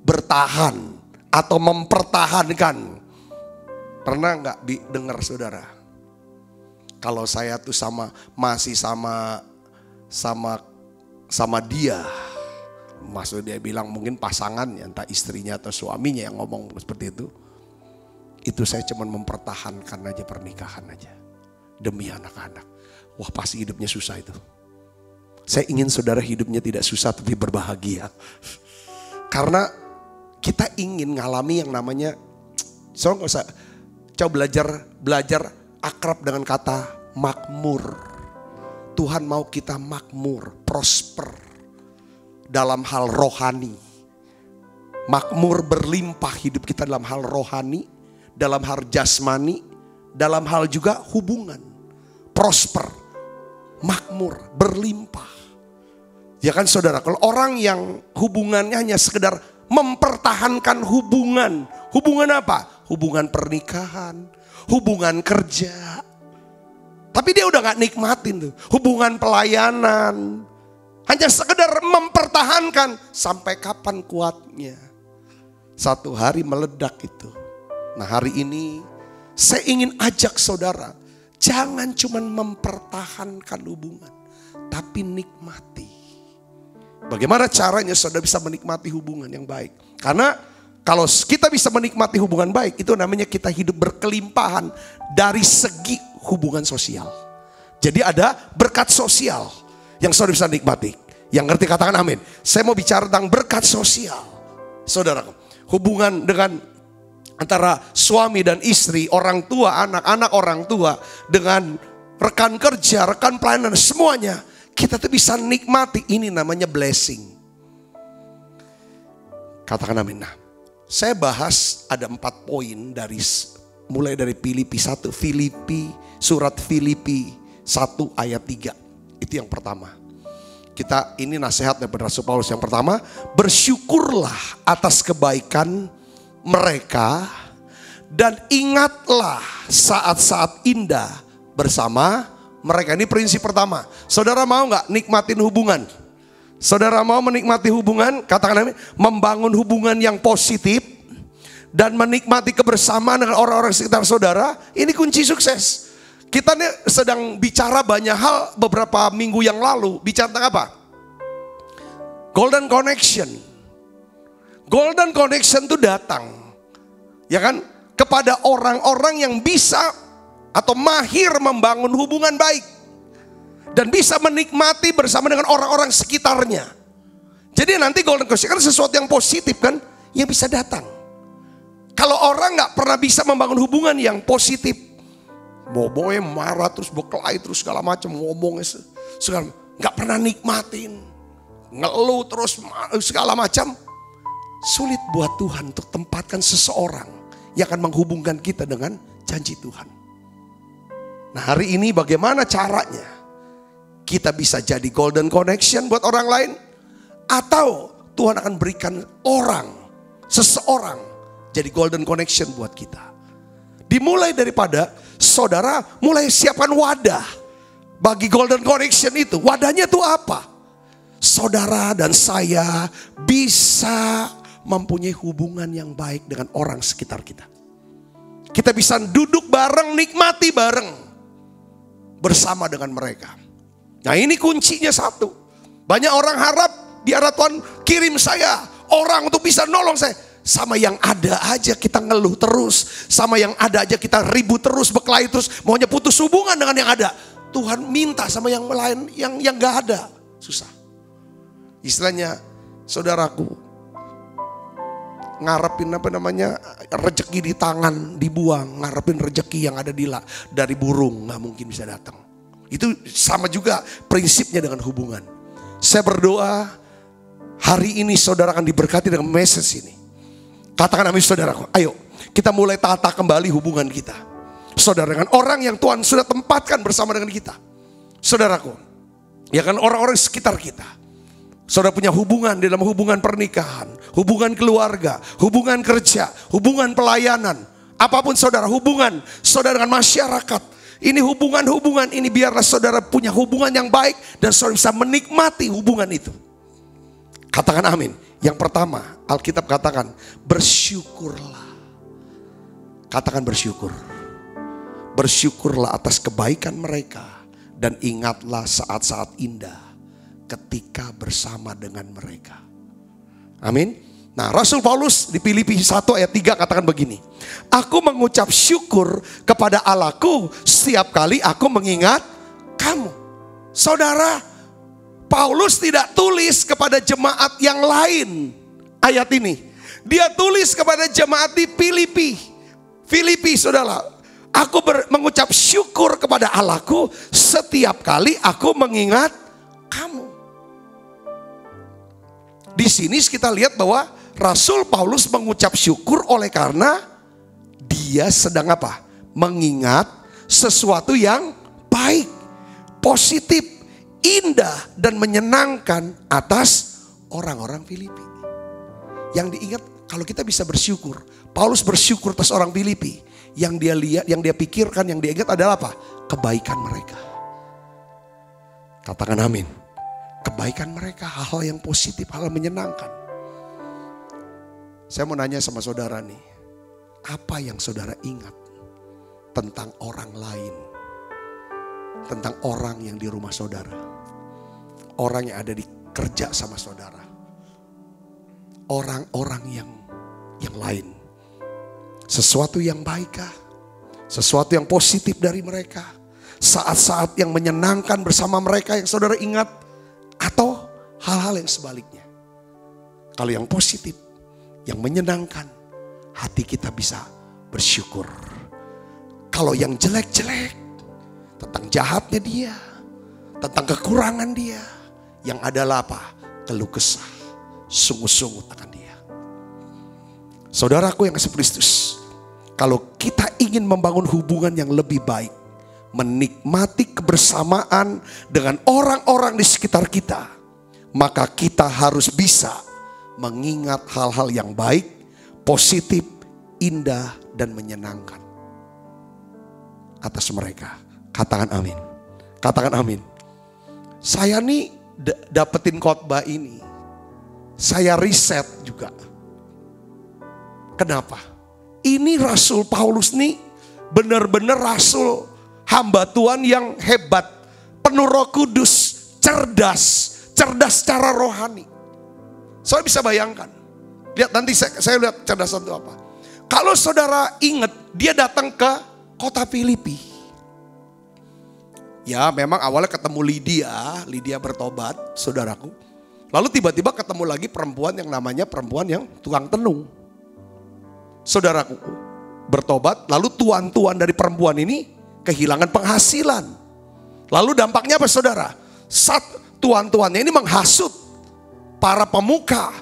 bertahan atau mempertahankan. Pernah nggak dengar saudara? Kalau saya tuh masih sama dia, maksud dia bilang mungkin pasangannya, entah istrinya atau suaminya yang ngomong seperti itu. Itu saya cuma mempertahankan aja pernikahan aja. Demi anak-anak. Wah pasti hidupnya susah itu. Saya ingin saudara hidupnya tidak susah tapi berbahagia. Karena kita ingin ngalami yang namanya, coba belajar akrab dengan kata makmur. Tuhan mau kita makmur, prosper dalam hal rohani. Makmur berlimpah hidup kita dalam hal rohani, dalam hal jasmani, dalam hal juga hubungan. Prosper, makmur, berlimpah. Ya kan saudara, kalau orang yang hubungannya hanya sekedar mempertahankan hubungan. Hubungan apa? Hubungan pernikahan, hubungan kerja. Tapi dia udah gak nikmatin tuh. Hubungan pelayanan. Hanya sekedar mempertahankan. Sampai kapan kuatnya? Satu hari meledak itu. Nah hari ini saya ingin ajak saudara. Jangan cuma mempertahankan hubungan. Tapi nikmati. Bagaimana caranya saudara bisa menikmati hubungan yang baik? Karena kalau kita bisa menikmati hubungan baik, itu namanya kita hidup berkelimpahan dari segi hubungan sosial. Jadi ada berkat sosial yang saudara bisa nikmati. Yang ngerti katakan amin. Saya mau bicara tentang berkat sosial. Saudara, hubungan dengan antara suami dan istri, orang tua, anak-anak orang tua, dengan rekan kerja, rekan pelayanan, semuanya. Kita tuh bisa nikmati, ini namanya blessing. Katakan amin. Nah, saya bahas ada 4 poin mulai dari Filipi 1, surat Filipi 1 ayat 3. Itu yang pertama. Ini nasihat dari Rasul Paulus. Yang pertama, bersyukurlah atas kebaikan mereka dan ingatlah saat-saat indah bersama mereka. Ini prinsip pertama. Saudara mau gak nikmatin hubungan? Saudara mau menikmati hubungan? Katakan amin. Membangun hubungan yang positif dan menikmati kebersamaan dengan orang-orang sekitar saudara. Ini kunci sukses. Kita nih sedang bicara banyak hal beberapa minggu yang lalu. Bicara tentang apa? Golden Connection. Golden Connection itu datang, ya kan, kepada orang-orang yang bisa atau mahir membangun hubungan baik dan bisa menikmati bersama dengan orang-orang sekitarnya. Jadi nanti Golden Connection kan sesuatu yang positif kan, yang bisa datang. Kalau orang nggak pernah bisa membangun hubungan yang positif, boboe marah terus berkelahi terus segala macam, ngomongnya segala, nggak pernah nikmatin, ngeluh terus segala macam, sulit buat Tuhan untuk tempatkan seseorang yang akan menghubungkan kita dengan janji Tuhan. Nah, hari ini bagaimana caranya kita bisa jadi golden connection buat orang lain? Atau Tuhan akan berikan seseorang jadi golden connection buat kita. Dimulai daripada saudara mulai siapkan wadah bagi golden connection itu. Wadahnya itu apa? Saudara dan saya bisa mempunyai hubungan yang baik dengan orang sekitar kita. Kita bisa duduk bareng, nikmati bareng bersama dengan mereka. Nah, ini kuncinya satu. Banyak orang harap biar Tuhan kirim saya orang untuk bisa nolong saya. Sama yang ada aja kita ngeluh terus. Sama yang ada aja kita ribut terus, berkelahi terus. Maunya putus hubungan dengan yang ada. Tuhan minta sama yang lain yang gak ada. Susah. Istilahnya, saudaraku, ngarepin rezeki di tangan dibuang, ngarepin rezeki yang ada dari burung nggak mungkin bisa datang. Itu sama juga prinsipnya dengan hubungan. Saya berdoa hari ini saudara akan diberkati dengan message ini. Katakan amin saudaraku. Ayo kita mulai tata kembali hubungan kita, saudara, dengan orang yang Tuhan sudah tempatkan bersama dengan kita. Saudaraku, ya kan, orang-orang sekitar kita. Saudara punya hubungan di dalam hubungan pernikahan, hubungan keluarga, hubungan kerja, hubungan pelayanan. Apapun saudara, hubungan saudara dengan masyarakat. Ini hubungan-hubungan ini biarlah saudara punya hubungan yang baik dan saudara bisa menikmati hubungan itu. Katakan amin. Yang pertama, Alkitab katakan bersyukurlah. Katakan bersyukur. Bersyukurlah atas kebaikan mereka dan ingatlah saat-saat indah ketika bersama dengan mereka. Amin. Nah, Rasul Paulus di Filipi 1 ayat 3 katakan begini. Aku mengucap syukur kepada Allahku setiap kali aku mengingat kamu. Saudara, Paulus tidak tulis kepada jemaat yang lain ayat ini. Dia tulis kepada jemaat di Filipi. Filipi, saudara. Aku mengucap syukur kepada Allahku setiap kali aku mengingat kamu. Di sini kita lihat bahwa Rasul Paulus mengucap syukur oleh karena dia sedang apa? Mengingat sesuatu yang baik, positif, indah dan menyenangkan atas orang-orang Filipi. Yang diingat kalau kita bisa bersyukur. Paulus bersyukur atas orang Filipi. Yang dia lihat, yang dia pikirkan, yang dia ingat adalah apa? Kebaikan mereka. Katakan amin. Kebaikan mereka, hal-hal yang positif, hal yang menyenangkan. Saya mau nanya sama saudara nih, apa yang saudara ingat tentang orang lain? Tentang orang yang di rumah saudara, orang yang ada di bekerja sama saudara. Orang-orang yang lain. Sesuatu yang baikkah? Sesuatu yang positif dari mereka? Saat-saat yang menyenangkan bersama mereka yang saudara ingat? Atau hal-hal yang sebaliknya? Kalau yang positif, yang menyenangkan, hati kita bisa bersyukur. Kalau yang jelek-jelek, tentang jahatnya dia, tentang kekurangan dia, yang adalah apa? Keluh kesah, sungut-sungut akan dia. Saudaraku yang kasih Kristus, kalau kita ingin membangun hubungan yang lebih baik, menikmati kebersamaan dengan orang-orang di sekitar kita, maka kita harus bisa mengingat hal-hal yang baik, positif, indah, dan menyenangkan atas mereka. Katakan amin. Katakan amin. Saya nih dapetin khotbah ini, saya riset juga. Kenapa? Ini Rasul Paulus nih benar-benar rasul hamba Tuhan yang hebat, penuh Roh Kudus, cerdas secara rohani. Saya bisa bayangkan. Lihat nanti saya lihat cerdasan itu apa. Kalau saudara ingat, dia datang ke kota Filipi. Ya memang awalnya ketemu Lydia bertobat, saudaraku. Lalu tiba-tiba ketemu lagi perempuan yang namanya perempuan yang tukang tenung. Saudaraku, bertobat, lalu tuan-tuan dari perempuan ini kehilangan penghasilan. Lalu dampaknya apa saudara? Tuan-tuannya ini menghasut para pemuka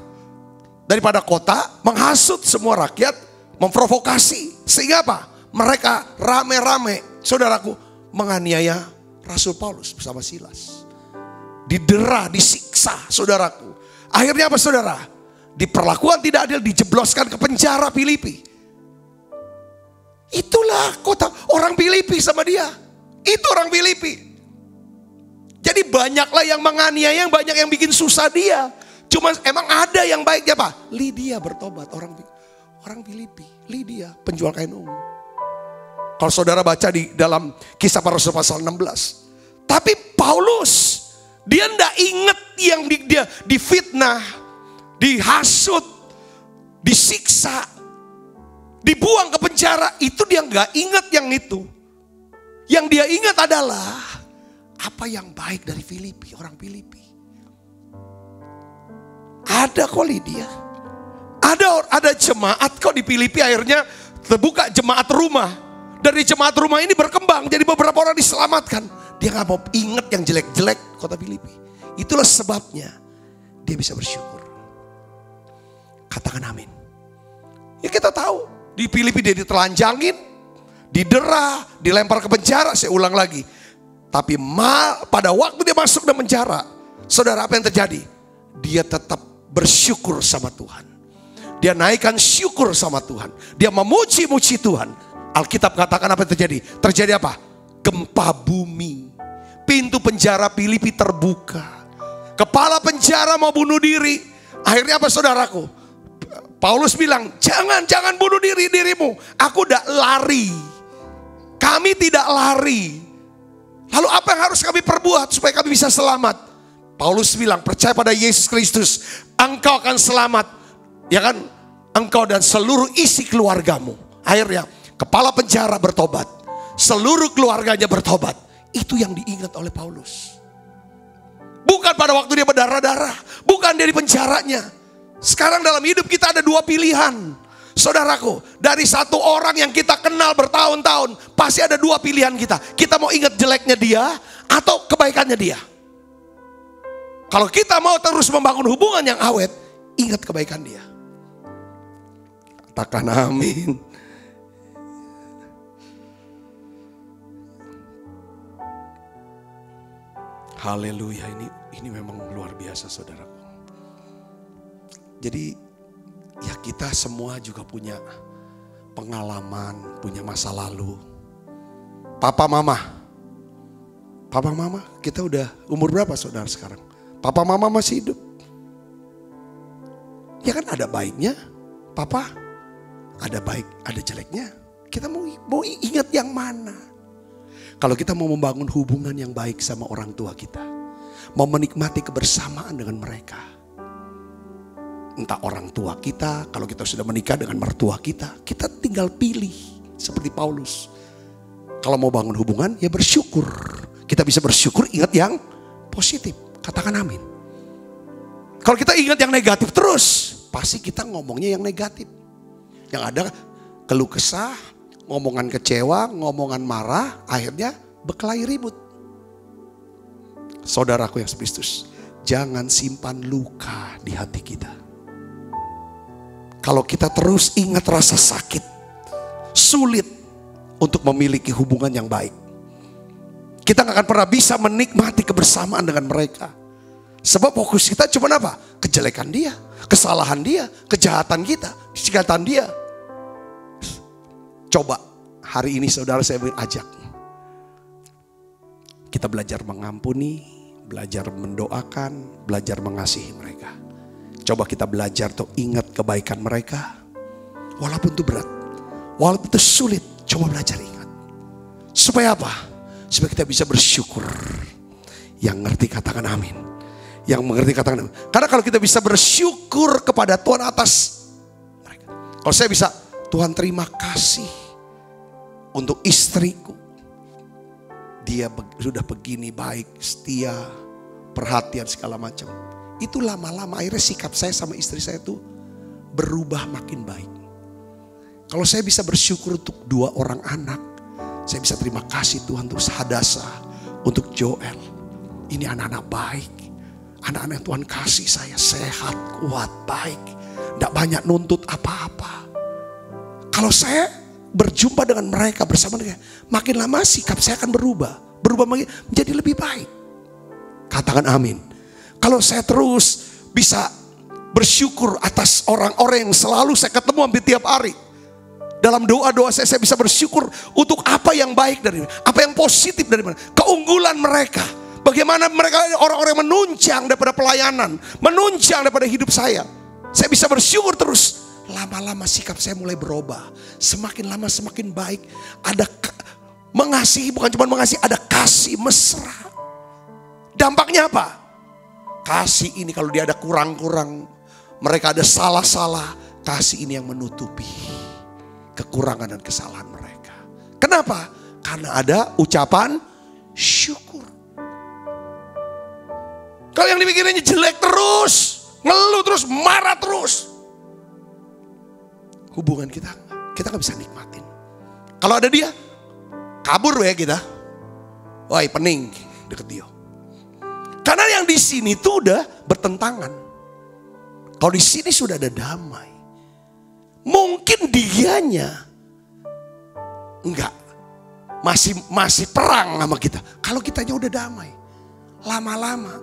daripada kota, menghasut semua rakyat, memprovokasi. Sehingga apa? Mereka rame-rame, saudaraku, menganiaya Rasul Paulus bersama Silas. Didera, disiksa, saudaraku. Akhirnya apa saudara? Diperlakukan tidak adil, dijebloskan ke penjara Filipi. Itulah kota orang Filipi sama dia. Itu orang Filipi. Jadi banyaklah yang menganiaya, yang banyak yang bikin susah dia. Cuma emang ada yang baiknya apa? Lydia bertobat, orang Filipi. Lydia penjual kain ungu. Kalau saudara baca di dalam Kisah Para Rasul pasal 16. Tapi Paulus, dia enggak ingat yang dia difitnah, dihasut, disiksa, dibuang ke penjara. Itu dia enggak ingat yang itu. Yang dia ingat adalah apa yang baik dari Filipi, orang Filipi. Ada kok Lydia. Ada jemaat kok di Filipi, akhirnya terbuka jemaat rumah. Dari jemaat rumah ini berkembang jadi beberapa orang diselamatkan. Dia gak mau ingat yang jelek-jelek kota Filipi. Itulah sebabnya dia bisa bersyukur. Katakan amin. Ya kita tahu di Filipi dia ditelanjangin, didera, dilempar ke penjara. Saya ulang lagi. Tapi pada waktu dia masuk dalam penjara, saudara apa yang terjadi? Dia tetap bersyukur sama Tuhan. Dia naikkan syukur sama Tuhan. Dia memuji-muji Tuhan. Alkitab katakan apa yang terjadi? Terjadi apa? Gempa bumi. Pintu penjara Filipi terbuka. Kepala penjara mau bunuh diri. Akhirnya apa saudaraku? Paulus bilang, jangan bunuh dirimu. Aku udah lari. Kami tidak lari. Lalu apa yang harus kami perbuat supaya kami bisa selamat? Paulus bilang, percaya pada Yesus Kristus, engkau akan selamat. Ya kan? Engkau dan seluruh isi keluargamu. Akhirnya kepala penjara bertobat. Seluruh keluarganya bertobat. Itu yang diingat oleh Paulus. Bukan pada waktu dia berdarah-darah. Bukan dari penjaranya. Sekarang dalam hidup kita ada dua pilihan. Saudaraku, dari satu orang yang kita kenal bertahun-tahun, pasti ada dua pilihan kita. Kita mau ingat jeleknya dia atau kebaikannya dia. Kalau kita mau terus membangun hubungan yang awet, ingat kebaikan dia. Katakan amin. Haleluya, ini memang luar biasa saudaraku. Jadi ya kita semua juga punya pengalaman, punya masa lalu. Papa mama, kita udah umur berapa saudara sekarang? Papa mama masih hidup. Ya kan ada baiknya, papa. Ada baik, ada jeleknya. Kita mau ingat yang mana? Kalau kita mau membangun hubungan yang baik sama orang tua kita, mau menikmati kebersamaan dengan mereka. Entah orang tua kita, kalau kita sudah menikah dengan mertua kita tinggal pilih. Seperti Paulus. Kalau mau bangun hubungan, ya bersyukur. Kita bisa bersyukur, ingat yang positif. Katakan amin. Kalau kita ingat yang negatif terus, pasti kita ngomongnya yang negatif. Yang ada keluh kesah, ngomongan kecewa, ngomongan marah, akhirnya berkelahi ribut. Saudaraku yang Kristus, jangan simpan luka di hati kita. Kalau kita terus ingat rasa sakit, sulit untuk memiliki hubungan yang baik. Kita gak akan pernah bisa menikmati kebersamaan dengan mereka. Sebab fokus kita cuma apa? Kejelekan dia, kesalahan dia, kejahatan kita, kejahatan dia. Coba hari ini saudara saya ajak. Kita belajar mengampuni, belajar mendoakan, belajar mengasihi mereka. Coba kita belajar tuh ingat kebaikan mereka. Walaupun itu berat, walaupun itu sulit, coba belajar ingat. Supaya apa? Supaya kita bisa bersyukur. Yang ngerti katakan amin. Yang mengerti katakan amin. Karena kalau kita bisa bersyukur kepada Tuhan atas mereka. Kalau saya bisa, Tuhan terima kasih untuk istriku. Dia sudah begini baik, setia, perhatian segala macam. Itu lama-lama akhirnya sikap saya sama istri saya itu berubah makin baik. Kalau saya bisa bersyukur untuk 2 orang anak, saya bisa terima kasih Tuhan untuk Hadasa, untuk Joel. Ini anak-anak baik. Anak-anak yang Tuhan kasih saya sehat, kuat, baik. Tidak banyak nuntut apa-apa. Kalau saya berjumpa dengan mereka, bersama mereka, makin lama sikap saya akan berubah. Berubah menjadi lebih baik. Katakan amin. Kalau saya terus bisa bersyukur atas orang-orang yang selalu saya ketemu hampir tiap hari. Dalam doa-doa saya bisa bersyukur untuk apa yang baik dari mereka, apa yang positif dari mereka, keunggulan mereka. Bagaimana mereka orang-orang yang menunjang daripada pelayanan, menunjang daripada hidup saya. Saya bisa bersyukur terus. Lama-lama sikap saya mulai berubah. Semakin lama semakin baik. Ada mengasihi, bukan cuma mengasihi, ada kasih mesra. Dampaknya apa? Kasih ini kalau dia ada kurang-kurang, mereka ada salah-salah, kasih ini yang menutupi kekurangan dan kesalahan mereka. Kenapa? Karena ada ucapan syukur. Kalau yang dipikirinnya jelek terus, ngeluh terus, marah terus, hubungan kita gak bisa nikmatin. Kalau ada dia, kabur ya kita. Wah, pening deket dia. Karena yang di sini tuh udah bertentangan. Kalau di sini sudah ada damai. Mungkin dianya enggak, masih perang sama kita. Kalau kitanya udah damai, lama-lama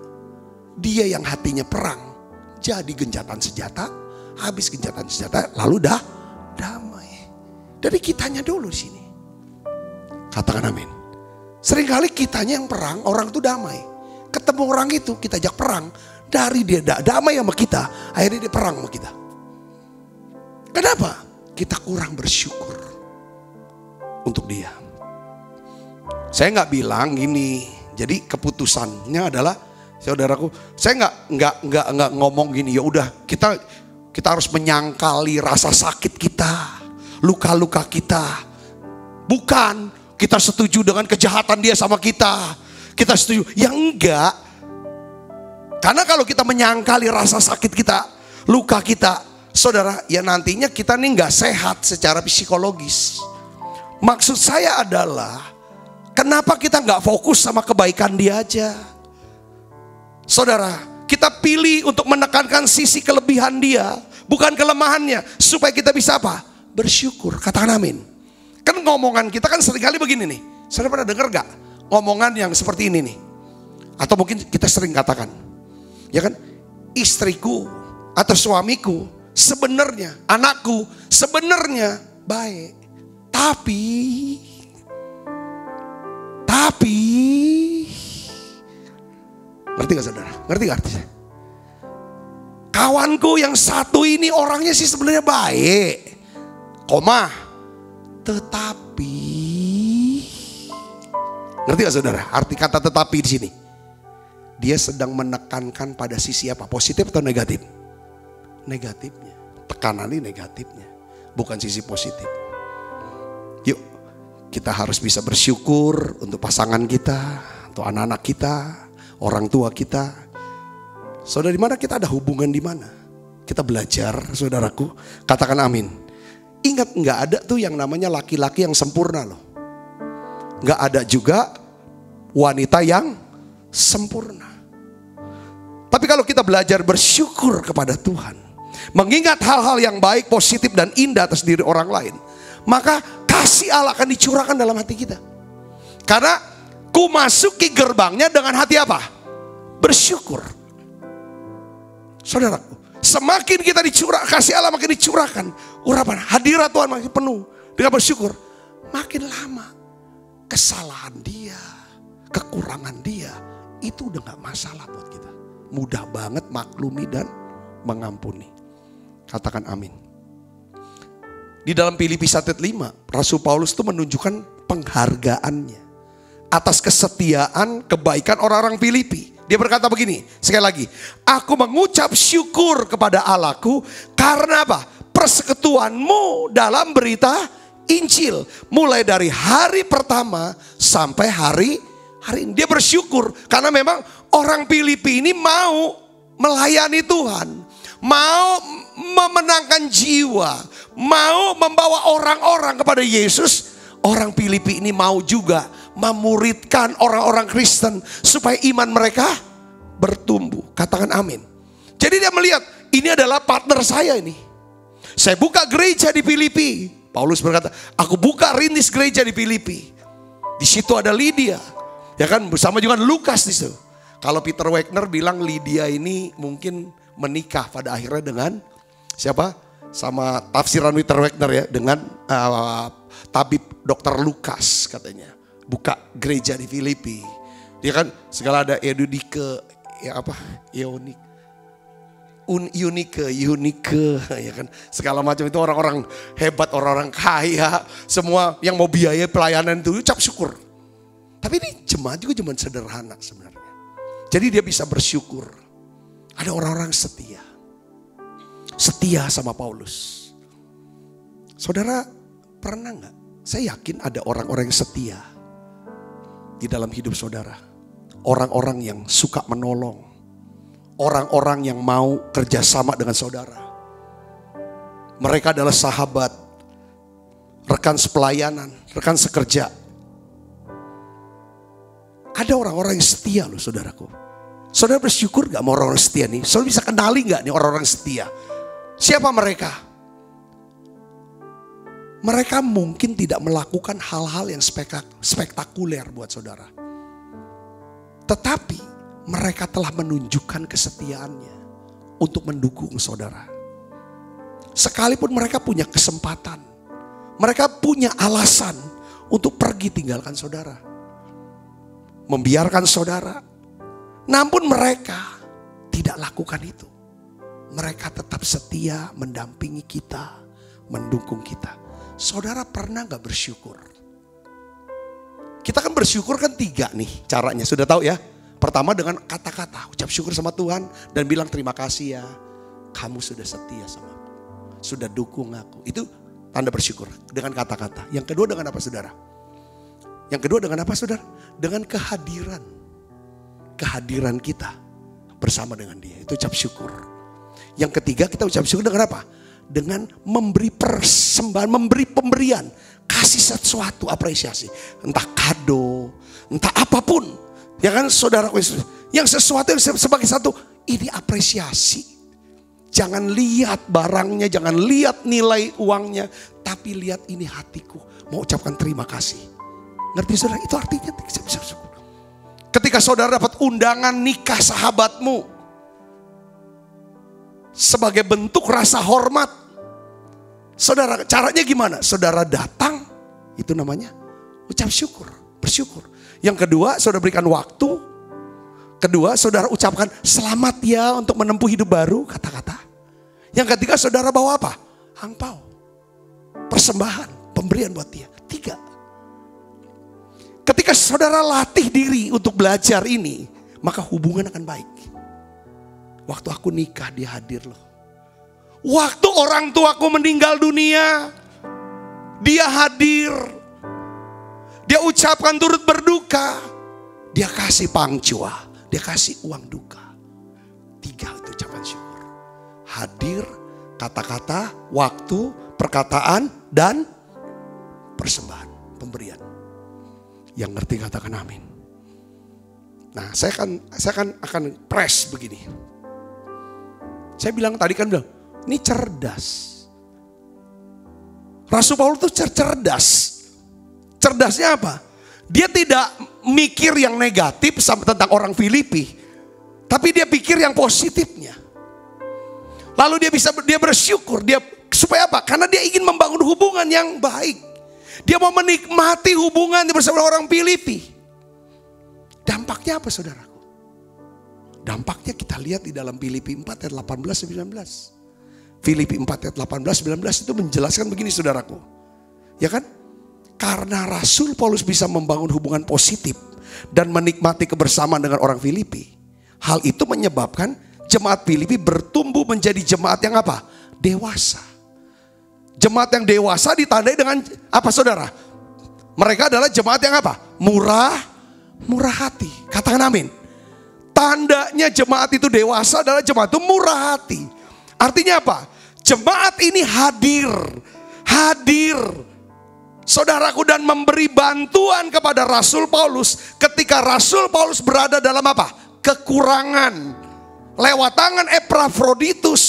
dia yang hatinya perang, jadi gencatan senjata, habis gencatan senjata, lalu dah damai. Dari kitanya dulu di sini. Katakan amin. Seringkali kitanya yang perang, orang tuh damai. Ketemu orang itu kita ajak perang, dari dia damai sama kita, akhirnya dia perang sama kita. Kenapa? Kita kurang bersyukur untuk dia. Saya nggak bilang gini, jadi keputusannya adalah, saudaraku, saya nggak ngomong gini. Ya udah, kita harus menyangkali rasa sakit kita, luka-luka kita. Bukan kita setuju dengan kejahatan dia sama kita. Kita setuju, ya enggak. Karena kalau kita menyangkali rasa sakit kita, luka kita, saudara, ya nantinya kita nih gak sehat secara psikologis. Maksud saya adalah, kenapa kita gak fokus sama kebaikan dia aja? Saudara, kita pilih untuk menekankan sisi kelebihan dia, bukan kelemahannya, supaya kita bisa apa? Bersyukur. Katakan amin. Kan ngomongan kita kan seringkali begini nih. Saudara pernah dengar gak? Ngomongan yang seperti ini nih. Atau mungkin kita sering katakan, ya kan, istriku atau suamiku sebenarnya, anakku sebenarnya baik. Tapi ngerti gak saudara? Ngerti gak artinya? Kawanku yang satu ini orangnya sih sebenarnya baik, tetapi, ngerti gak saudara? Arti kata tetapi di sini. dia sedang menekankan pada sisi apa? Positif atau negatif? Negatifnya. Tekanan ini negatifnya, bukan sisi positif. Yuk, kita harus bisa bersyukur untuk pasangan kita, untuk anak-anak kita, orang tua kita. Saudara, di mana kita ada hubungan di mana? Kita belajar, saudaraku. Katakan amin. Ingat, nggak ada tuh yang namanya laki-laki yang sempurna loh. Nggak ada juga wanita yang sempurna. Tapi kalau kita belajar bersyukur kepada Tuhan, mengingat hal-hal yang baik, positif dan indah atas diri orang lain, maka kasih Allah akan dicurahkan dalam hati kita. Karena ku masuki gerbangnya dengan hati apa? Bersyukur. Saudaraku, semakin kita dicurah, kasih Allah makin dicurahkan, urapan hadirat Tuhan makin penuh dengan bersyukur, makin lama kesalahan dia, kekurangan dia itu udah gak masalah buat kita. Mudah banget maklumi dan mengampuni. Katakan amin. Di dalam Filipi 1:5, Rasul Paulus itu menunjukkan penghargaannya atas kesetiaan, kebaikan orang-orang Filipi. Dia berkata begini, sekali lagi, aku mengucap syukur kepada Allahku karena apa? Persekutuanmu dalam berita Injil, mulai dari hari pertama sampai hari ini. Dia bersyukur karena memang orang Filipi ini mau melayani Tuhan, mau memenangkan jiwa, mau membawa orang-orang kepada Yesus. Orang Filipi ini mau juga memuridkan orang-orang Kristen supaya iman mereka bertumbuh. Katakan amin. Jadi dia melihat, ini adalah partner saya ini. Saya buka gereja di Filipi. Paulus berkata, aku buka rintis gereja di Filipi. Di situ ada Lydia, ya kan, bersama juga Lukas di situ. Kalau Peter Wagner bilang Lydia ini mungkin menikah pada akhirnya dengan siapa? Sama tafsiran Peter Wagner ya, dengan tabib Dr. Lukas katanya. Buka gereja di Filipi. Dia kan segala ada Eudike, ya apa? Unike ya kan, segala macam itu orang-orang hebat, orang-orang kaya, semua yang mau biaya pelayanan itu ucap syukur. Tapi ini jemaat juga jemaat sederhana sebenarnya. Jadi dia bisa bersyukur. Ada orang-orang setia sama Paulus. Saudara pernah nggak? Saya yakin ada orang-orang yang setia di dalam hidup saudara. Orang-orang yang suka menolong. Orang-orang yang mau kerjasama dengan saudara. Mereka adalah sahabat, rekan sepelayanan, rekan sekerja. Ada orang-orang yang setia loh saudaraku. Saudara bersyukur gak sama orang-orang setia nih? Saudara bisa kenali gak nih orang-orang setia? Siapa mereka? Mereka mungkin tidak melakukan hal-hal yang spektakuler buat saudara. Tetapi mereka telah menunjukkan kesetiaannya untuk mendukung saudara. Sekalipun mereka punya kesempatan, mereka punya alasan untuk pergi tinggalkan saudara, membiarkan saudara. Namun mereka tidak lakukan itu. Mereka tetap setia mendampingi kita, mendukung kita. Saudara pernah gak bersyukur? Kita kan bersyukur kan 3 nih caranya, sudah tahu ya. Pertama dengan kata-kata, ucap syukur sama Tuhan dan bilang terima kasih ya, kamu sudah setia sama aku, sudah dukung aku. Itu tanda bersyukur dengan kata-kata. Yang kedua dengan apa saudara? Yang kedua dengan apa saudara? Dengan kehadiran kita bersama dengan dia, itu ucap syukur. Yang ketiga kita ucap syukur dengan apa? Dengan memberi persembahan, memberi pemberian, kasih sesuatu apresiasi, entah kado, entah apapun. Ya kan saudaraku, yang sesuatu yang sebagai satu, ini apresiasi. Jangan lihat barangnya, jangan lihat nilai uangnya, tapi lihat ini hatiku, mau ucapkan terima kasih. Ngerti saudara? Itu artinya ketika saudara dapat undangan nikah sahabatmu, sebagai bentuk rasa hormat, saudara caranya gimana? Saudara datang, itu namanya ucap syukur, bersyukur. Yang kedua, saudara berikan waktu. Kedua, saudara ucapkan selamat ya untuk menempuh hidup baru, kata-kata. Yang ketiga, saudara bawa apa? Angpau, persembahan, pemberian buat dia. 3. Ketika saudara latih diri untuk belajar ini, maka hubungan akan baik. Waktu aku nikah dia hadir loh. Waktu orang tuaku meninggal dunia, dia hadir. Dia ucapkan turut berduka. Dia kasih pangcua, dia kasih uang duka. 3 itu ucapan syukur. Hadir, kata-kata, waktu, perkataan, dan persembahan, pemberian. Yang ngerti katakan amin. Nah, saya akan press begini. Saya bilang tadi ini cerdas. Rasul Paulus itu cerdas. Cerdasnya apa? Dia tidak mikir yang negatif tentang orang Filipi, tapi dia pikir yang positifnya. Lalu dia bersyukur, supaya apa? Karena dia ingin membangun hubungan yang baik. Dia mau menikmati hubungan bersama orang Filipi. Dampaknya apa saudaraku? Dampaknya kita lihat di dalam Filipi 4 ayat 18-19. Filipi 4 ayat 18-19 itu menjelaskan begini saudaraku. Ya kan? Karena Rasul Paulus bisa membangun hubungan positif dan menikmati kebersamaan dengan orang Filipi. Hal itu menyebabkan jemaat Filipi bertumbuh menjadi jemaat yang apa? Dewasa. Jemaat yang dewasa ditandai dengan apa saudara? Mereka adalah jemaat yang apa? Murah hati. Katakan amin. Tandanya jemaat itu dewasa adalah jemaat itu murah hati. Artinya apa? Jemaat ini hadir. Saudaraku, dan memberi bantuan kepada Rasul Paulus ketika Rasul Paulus berada dalam apa? Kekurangan. Lewat tangan Epafroditus,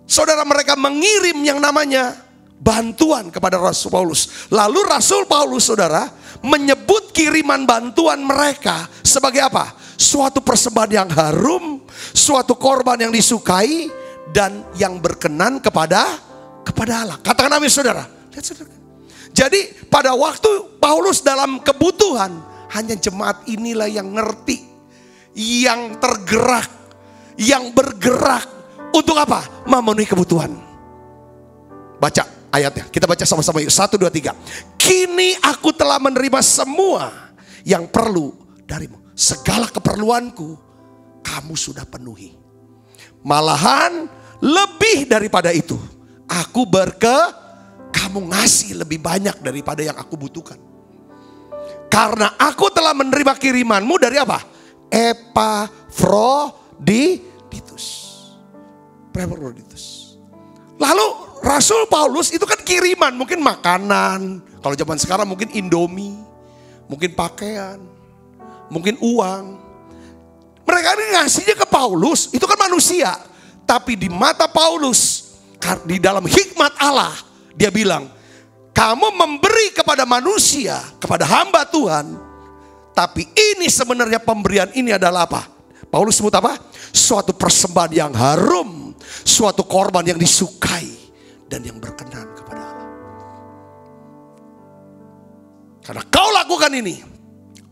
saudara, mereka mengirim yang namanya bantuan kepada Rasul Paulus. Lalu Rasul Paulus, saudara, menyebut kiriman bantuan mereka sebagai apa? Suatu persembahan yang harum, suatu korban yang disukai dan yang berkenan kepada Allah. Katakan amin saudara. Lihat saudara. Jadi pada waktu Paulus dalam kebutuhan, hanya jemaat inilah yang ngerti, yang tergerak, yang bergerak untuk apa? Memenuhi kebutuhan. Baca ayatnya, kita baca sama-sama yuk. 1, 2, 3. Kini aku telah menerima semua yang perlu darimu. Segala keperluanku kamu sudah penuhi. Malahan lebih daripada itu. Aku kamu ngasih lebih banyak daripada yang aku butuhkan. Karena aku telah menerima kirimanmu dari apa? Epafroditus. Lalu Rasul Paulus itu kan kiriman, mungkin makanan. Kalau zaman sekarang mungkin Indomie, mungkin pakaian, mungkin uang. Mereka ini ngasihnya ke Paulus, itu kan manusia. Tapi di mata Paulus, di dalam hikmat Allah, dia bilang, kamu memberi kepada manusia, kepada hamba Tuhan. Tapi ini sebenarnya pemberian ini adalah apa? Paulus sebut apa? Suatu persembahan yang harum, suatu korban yang disukai dan yang berkenan kepada Allah. Karena kau lakukan ini,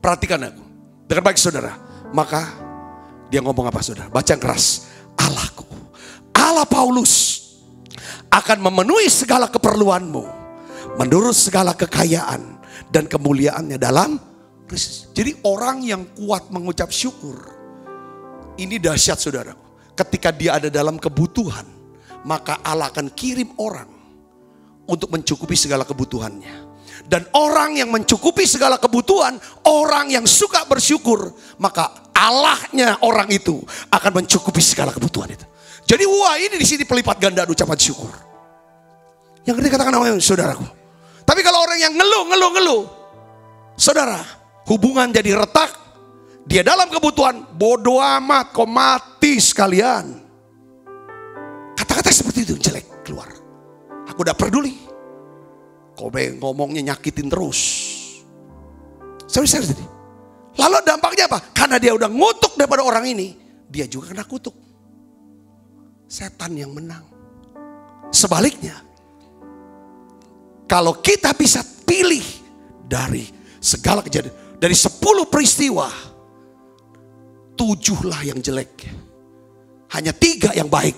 perhatikan aku dengan baik saudara. Maka dia ngomong apa saudara? Baca yang keras. Allahku, Allah Paulus akan memenuhi segala keperluanmu menurut segala kekayaan dan kemuliaannya dalam Kristus. Jadi orang yang kuat mengucap syukur, ini dahsyat saudara. Ketika dia ada dalam kebutuhan, maka Allah akan kirim orang untuk mencukupi segala kebutuhannya. Dan orang yang mencukupi segala kebutuhan, orang yang suka bersyukur, maka Allahnya orang itu akan mencukupi segala kebutuhan itu. Jadi wah, ini di sini pelipat ganda ucapan syukur. Yang ngerti katakan namanya saudaraku. Tapi kalau orang yang ngeluh, saudara, hubungan jadi retak. Dia dalam kebutuhan, bodoh amat, kau mati sekalian. Kata-kata seperti itu jelek keluar. Aku udah peduli. Kau ngomongnya nyakitin terus. Serius. Lalu dampaknya apa? Karena dia udah ngutuk daripada orang ini, dia juga kena kutuk. Setan yang menang. Sebaliknya, kalau kita bisa pilih dari segala kejadian, dari 10 peristiwa, 7 yang jelek, hanya 3 yang baik.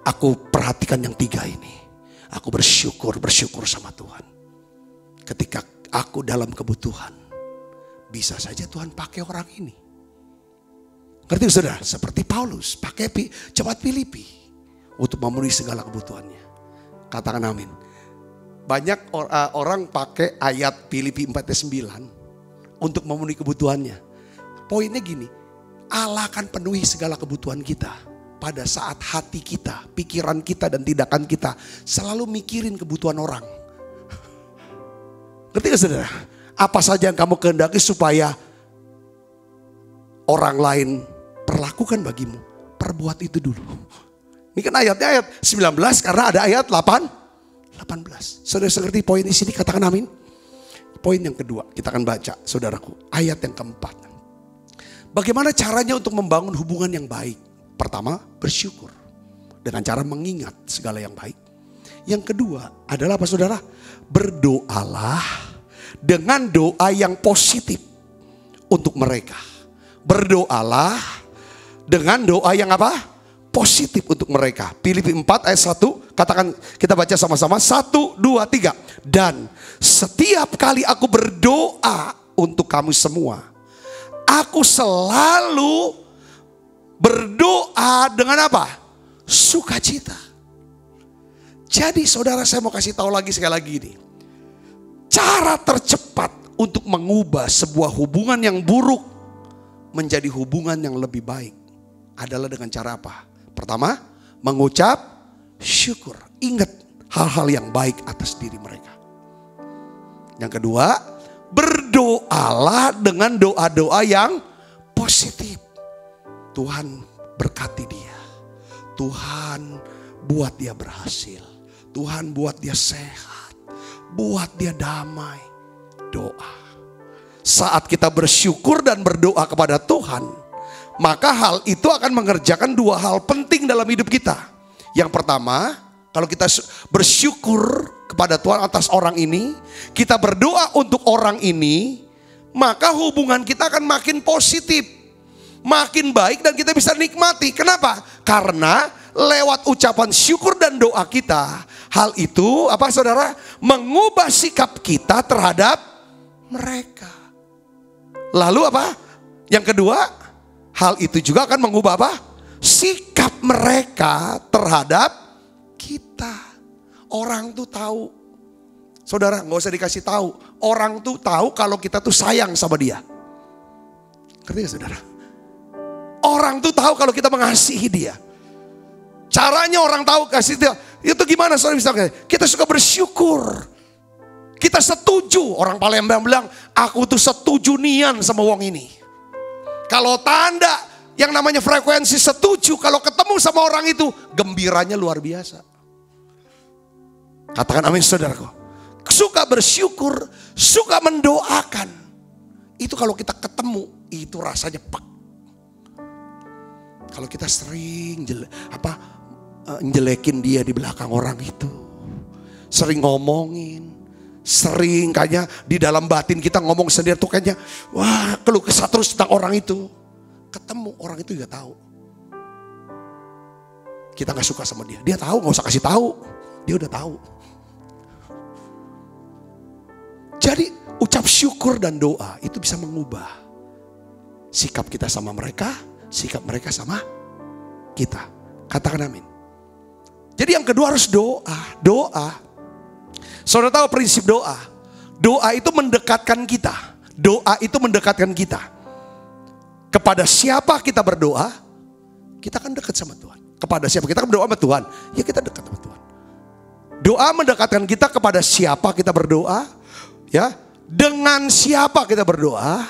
Aku perhatikan yang 3 ini. Aku bersyukur sama Tuhan. Ketika aku dalam kebutuhan, bisa saja Tuhan pakai orang ini. Ngerti saudara? Seperti Paulus pakai jemaat Filipi untuk memenuhi segala kebutuhannya. Katakan amin. Banyak orang pakai ayat Filipi 4:9 untuk memenuhi kebutuhannya. Poinnya gini, Allah akan penuhi segala kebutuhan kita pada saat hati kita, pikiran kita dan tindakan kita selalu mikirin kebutuhan orang. Ngerti gak saudara? Apa saja yang kamu kehendaki supaya orang lain perlakukan bagimu, perbuat itu dulu. Ini kan ayatnya ayat 19 karena ada ayat 18. Saudara ngerti poin di sini, katakan amin. Poin yang kedua kita akan baca, saudaraku, ayat yang keempat. Bagaimana caranya untuk membangun hubungan yang baik? Pertama, bersyukur dengan cara mengingat segala yang baik. Yang kedua adalah apa saudara? Berdoalah dengan doa yang positif untuk mereka. Berdoalah dengan doa yang apa? Positif untuk mereka. Filipi 4 ayat 1, katakan, kita baca sama-sama. 1, 2, 3. Dan setiap kali aku berdoa untuk kamu semua, aku selalu berdoa dengan apa? Sukacita. Jadi saudara, saya mau kasih tahu lagi sekali lagi ini. Cara tercepat untuk mengubah sebuah hubungan yang buruk menjadi hubungan yang lebih baik adalah dengan cara apa? Pertama, mengucap syukur. Ingat hal-hal yang baik atas diri mereka. Yang kedua, berdoalah dengan doa-doa yang positif. Tuhan berkati dia. Tuhan buat dia berhasil. Tuhan buat dia sehat. Buat dia damai. Doa. Saat kita bersyukur dan berdoa kepada Tuhan, maka hal itu akan mengerjakan dua hal penting dalam hidup kita. Yang pertama, kalau kita bersyukur kepada Tuhan atas orang ini, kita berdoa untuk orang ini, maka hubungan kita akan makin positif, makin baik dan kita bisa nikmati. Kenapa? Karena lewat ucapan syukur dan doa kita, hal itu apa saudara? Mengubah sikap kita terhadap mereka. Lalu apa? Yang kedua, hal itu juga akan mengubah apa? Sikap mereka terhadap kita. Orang tuh tahu. Saudara, gak usah dikasih tahu. Orang tuh tahu kalau kita tuh sayang sama dia. Ngerti gak saudara? Orang tuh tahu kalau kita mengasihi dia. Caranya orang tahu kasih dia. Itu gimana saudara bisa? Kita suka bersyukur. Kita setuju. Orang Palembang bilang, aku tuh setuju nian sama wong ini. Kalau tanda yang namanya frekuensi setuju, kalau ketemu sama orang itu, gembiranya luar biasa. Katakan amin saudaraku. Suka bersyukur, suka mendoakan. Itu kalau kita ketemu, itu rasanya pak. Kalau kita sering njelekin dia di belakang orang itu. Sering ngomongin. Sering kayaknya di dalam batin kita ngomong sendiri tuh kayaknya, wah keluh kesah terus tentang orang itu. Ketemu orang itu juga tahu. Kita gak suka sama dia. Dia tahu, gak usah kasih tahu. Dia udah tahu. Jadi ucap syukur dan doa itu bisa mengubah sikap kita sama mereka, sikap mereka sama kita. Katakan amin. Jadi yang kedua harus doa. Doa. Saudara tahu prinsip doa? Doa itu mendekatkan kita. Doa itu mendekatkan kita. Kepada siapa kita berdoa, kita akan dekat sama Tuhan. Kepada siapa kita berdoa sama Tuhan, ya kita dekat sama Tuhan. Doa mendekatkan kita kepada siapa kita berdoa, ya. Dengan siapa kita berdoa,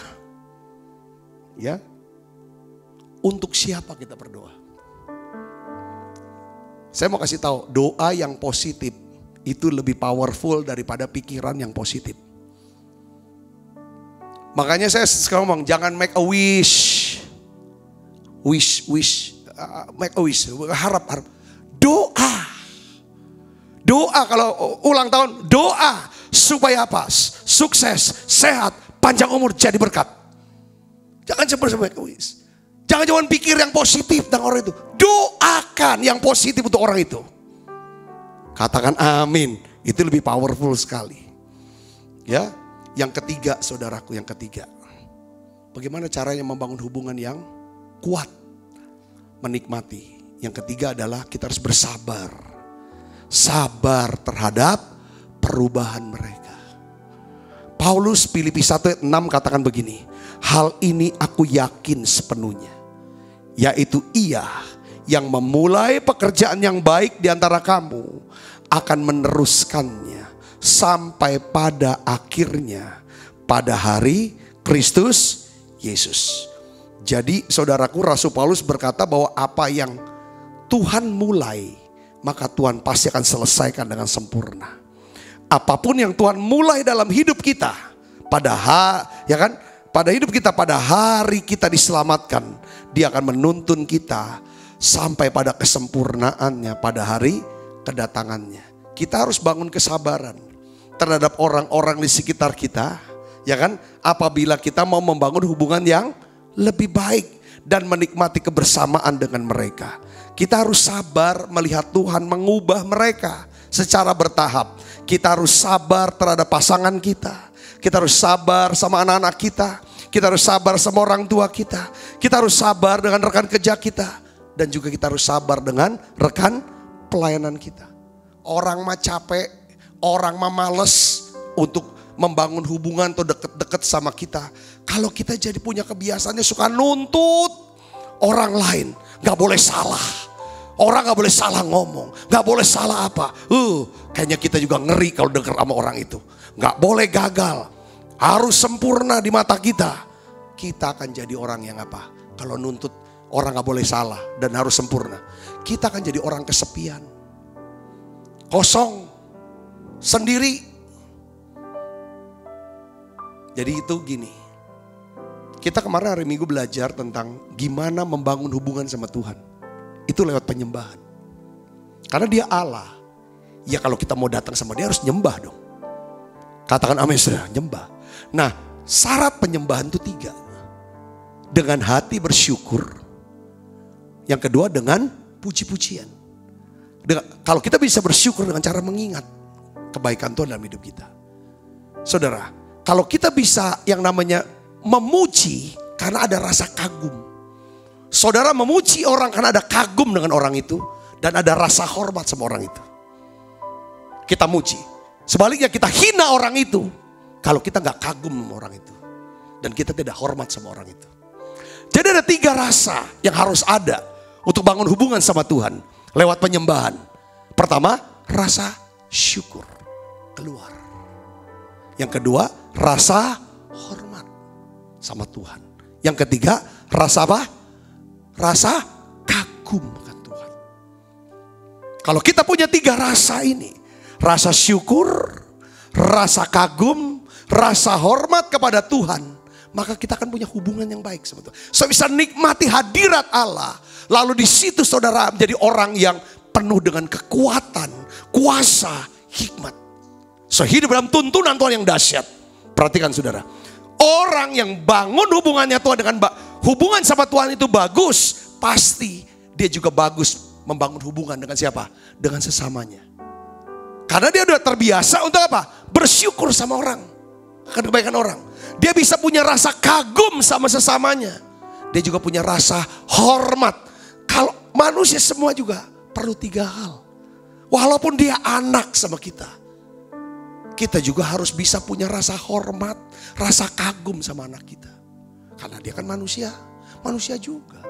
ya. Untuk siapa kita berdoa. Saya mau kasih tahu, doa yang positif itu lebih powerful daripada pikiran yang positif. Makanya saya sekarang ngomong, jangan make a wish. Make a wish, harap. Doa. Doa kalau ulang tahun, doa supaya apa? Sukses, sehat, panjang umur, jadi berkat. Jangan cuma make a wish. Jangan cuma pikir yang positif tentang orang itu. Doakan yang positif untuk orang itu. Katakan amin. Itu lebih powerful sekali. Ya, yang ketiga saudaraku, yang ketiga. Bagaimana caranya membangun hubungan yang kuat menikmati. Yang ketiga adalah kita harus bersabar. Sabar terhadap perubahan mereka. Paulus Filipi 1 ayat 6 katakan begini. Hal ini aku yakin sepenuhnya, yaitu Ia yang memulai pekerjaan yang baik di antara kamu akan meneruskannya sampai pada akhirnya pada hari Kristus Yesus. Jadi saudaraku, Rasul Paulus berkata bahwa apa yang Tuhan mulai, maka Tuhan pasti akan selesaikan dengan sempurna. Apapun yang Tuhan mulai dalam hidup kita, pada hidup kita pada hari kita diselamatkan, Dia akan menuntun kita sampai pada kesempurnaannya pada hari kedatangannya. Kita harus bangun kesabaran terhadap orang-orang di sekitar kita, ya kan? Apabila kita mau membangun hubungan yang lebih baik dan menikmati kebersamaan dengan mereka, kita harus sabar melihat Tuhan mengubah mereka secara bertahap. Kita harus sabar terhadap pasangan kita. Kita harus sabar sama anak-anak kita. Kita harus sabar sama orang tua kita. Kita harus sabar dengan rekan kerja kita. Dan juga kita harus sabar dengan rekan pelayanan kita. Orang mah capek, orang mah males untuk membangun hubungan atau deket-deket sama kita. Kalau kita jadi punya kebiasaannya suka nuntut orang lain. Gak boleh salah. Orang gak boleh salah ngomong, gak boleh salah apa. Kayaknya kita juga ngeri kalau dengar sama orang itu. Gak boleh gagal, harus sempurna di mata kita. Kita akan jadi orang yang apa? Kalau nuntut orang gak boleh salah dan harus sempurna, kita akan jadi orang kesepian, kosong, sendiri. Jadi itu gini, kita kemarin hari Minggu belajar tentang gimana membangun hubungan sama Tuhan. Itu lewat penyembahan. Karena Dia Allah. Ya kalau kita mau datang sama Dia harus nyembah dong. Katakan amin saudara, nyembah. Nah, syarat penyembahan itu 3. Dengan hati bersyukur. Yang kedua dengan puji-pujian. Kalau kita bisa bersyukur dengan cara mengingat kebaikan Tuhan dalam hidup kita. Saudara, kalau kita bisa yang namanya memuji karena ada rasa kagum. Saudara memuji orang karena ada kagum dengan orang itu. Dan ada rasa hormat sama orang itu. Kita muji. Sebaliknya kita hina orang itu kalau kita gak kagum sama orang itu. Dan kita tidak hormat sama orang itu. Jadi ada 3 rasa yang harus ada untuk bangun hubungan sama Tuhan lewat penyembahan. Pertama, rasa syukur keluar. Yang kedua, rasa hormat sama Tuhan. Yang ketiga, rasa apa? Rasa kagum akan Tuhan. Kalau kita punya 3 rasa ini, rasa syukur, rasa kagum, rasa hormat kepada Tuhan, maka kita akan punya hubungan yang baik sama Tuhan. So bisa nikmati hadirat Allah. Lalu di situ saudara menjadi orang yang penuh dengan kekuatan, kuasa, hikmat. So hidup dalam tuntunan Tuhan yang dahsyat. Perhatikan saudara. Orang yang bangun hubungannya Tuhan dengan hubungan sama Tuhan itu bagus, pasti dia juga bagus membangun hubungan dengan siapa? Dengan sesamanya. Karena dia udah terbiasa untuk apa? Bersyukur sama orang, akan kebaikan orang. Dia bisa punya rasa kagum sama sesamanya. Dia juga punya rasa hormat. Kalau manusia semua juga perlu 3 hal. Walaupun dia anak sama kita, kita juga harus bisa punya rasa hormat, rasa kagum sama anak kita. Karena dia kan manusia juga.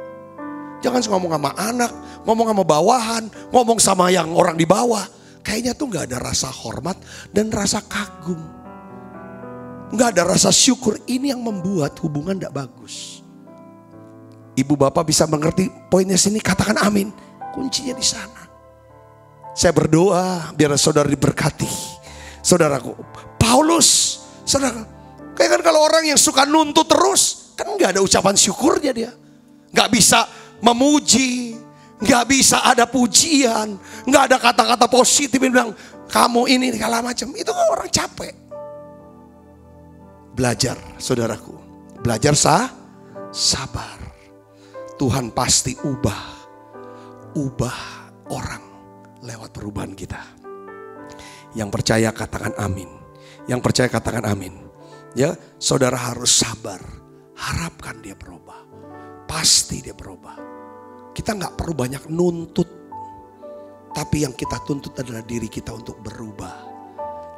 Jangan ngomong sama anak, ngomong sama bawahan, ngomong sama yang orang di bawah. Kayaknya tuh gak ada rasa hormat dan rasa kagum. Gak ada rasa syukur. Ini yang membuat hubungan gak bagus. Ibu bapak bisa mengerti poinnya sini, katakan amin. Kuncinya di sana. Saya berdoa biar saudara diberkati. Saudaraku, Paulus, saudara, kayak kan kalau orang yang suka nuntut terus, kan gak ada ucapan syukurnya dia. Gak bisa memuji, gak bisa ada pujian, gak ada kata-kata positif yang bilang kamu ini segala macam. Itu kan orang capek. Belajar, saudaraku, belajar sabar. Tuhan pasti ubah orang lewat perubahan kita. Yang percaya katakan amin. Yang percaya katakan amin. Ya, saudara harus sabar, harapkan dia berubah. Pasti dia berubah. Kita gak perlu banyak nuntut. Tapi yang kita tuntut adalah diri kita untuk berubah.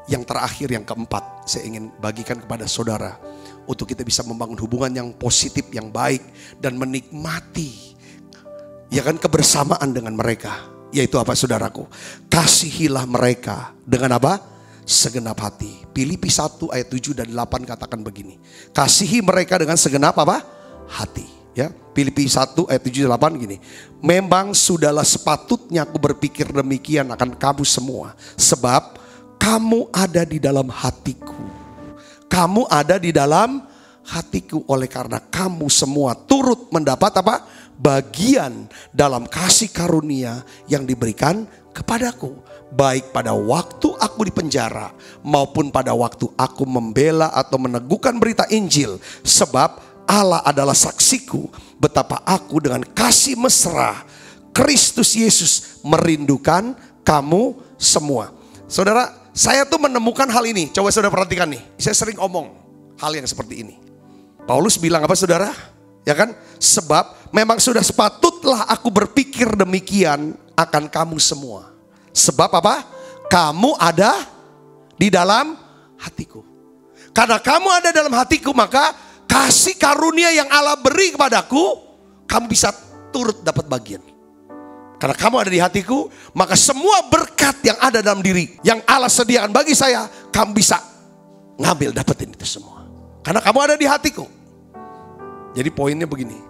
Yang terakhir, yang keempat, saya ingin bagikan kepada saudara. Untuk kita bisa membangun hubungan yang positif, yang baik. Dan menikmati kebersamaan dengan mereka. Yaitu apa saudaraku? Kasihilah mereka dengan apa? Segenap hati. Filipi 1 ayat 7 dan 8 katakan begini. Kasihi mereka dengan segenap apa? Hati. Ya, Filipi 1 ayat 7 dan 8 gini. Memang sudahlah sepatutnya aku berpikir demikian akan kamu semua. Sebab kamu ada di dalam hatiku. Kamu ada di dalam hatiku. Oleh karena kamu semua turut mendapat apa? Bagian dalam kasih karunia yang diberikan kepadaku. Baik pada waktu aku di penjara maupun pada waktu aku membela atau meneguhkan berita Injil. Sebab Allah adalah saksiku betapa aku dengan kasih mesra Kristus Yesus merindukan kamu semua. Saudara, saya tuh menemukan hal ini. Coba saudara perhatikan nih. Saya sering omong hal yang seperti ini. Paulus bilang apa saudara? Ya kan? Sebab memang sudah sepatutlah aku berpikir demikian akan kamu semua. Sebab apa? Kamu ada di dalam hatiku. Karena kamu ada dalam hatiku, maka kasih karunia yang Allah beri kepadaku, kamu bisa turut dapat bagian. Karena kamu ada di hatiku, maka semua berkat yang ada dalam diri, yang Allah sediakan bagi saya, kamu bisa ngambil, dapetin itu semua. Karena kamu ada di hatiku. Jadi poinnya begini,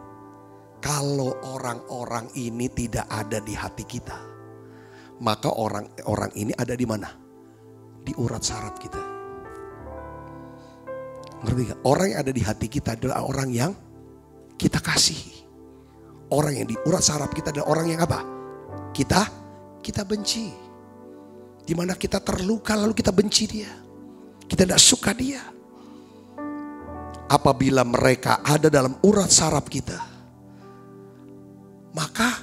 kalau orang-orang ini tidak ada di hati kita, maka orang-orang ini ada di mana? Di urat saraf kita. Ngerti gak? Orang yang ada di hati kita adalah orang yang kita kasihi. Orang yang di urat saraf kita adalah orang yang apa? Kita benci. Dimana kita terluka lalu kita benci dia. Kita tidak suka dia. Apabila mereka ada dalam urat saraf kita, maka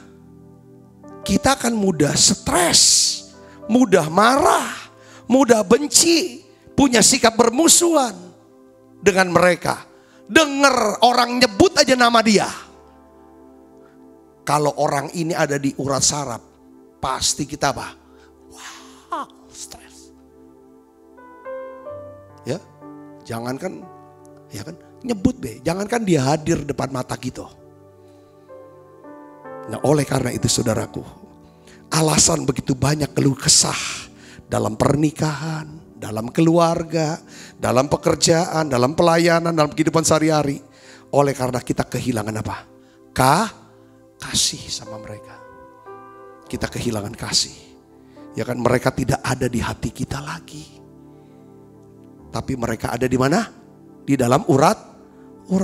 kita akan mudah stres, mudah marah, mudah benci, punya sikap bermusuhan dengan mereka. Dengar orang nyebut aja nama dia. Kalau orang ini ada di urat saraf, pasti kita apa? Wow, stres. Ya, jangankan, ya kan, nyebut be, jangankan dia hadir depan mata kita. Nah, oleh karena itu saudaraku, alasan begitu banyak keluh kesah dalam pernikahan, dalam keluarga, dalam pekerjaan, dalam pelayanan, dalam kehidupan sehari-hari. Oleh karena kita kehilangan apa? Kasih sama mereka. Kita kehilangan kasih. Ya kan, mereka tidak ada di hati kita lagi. Tapi mereka ada di mana? Di dalam urat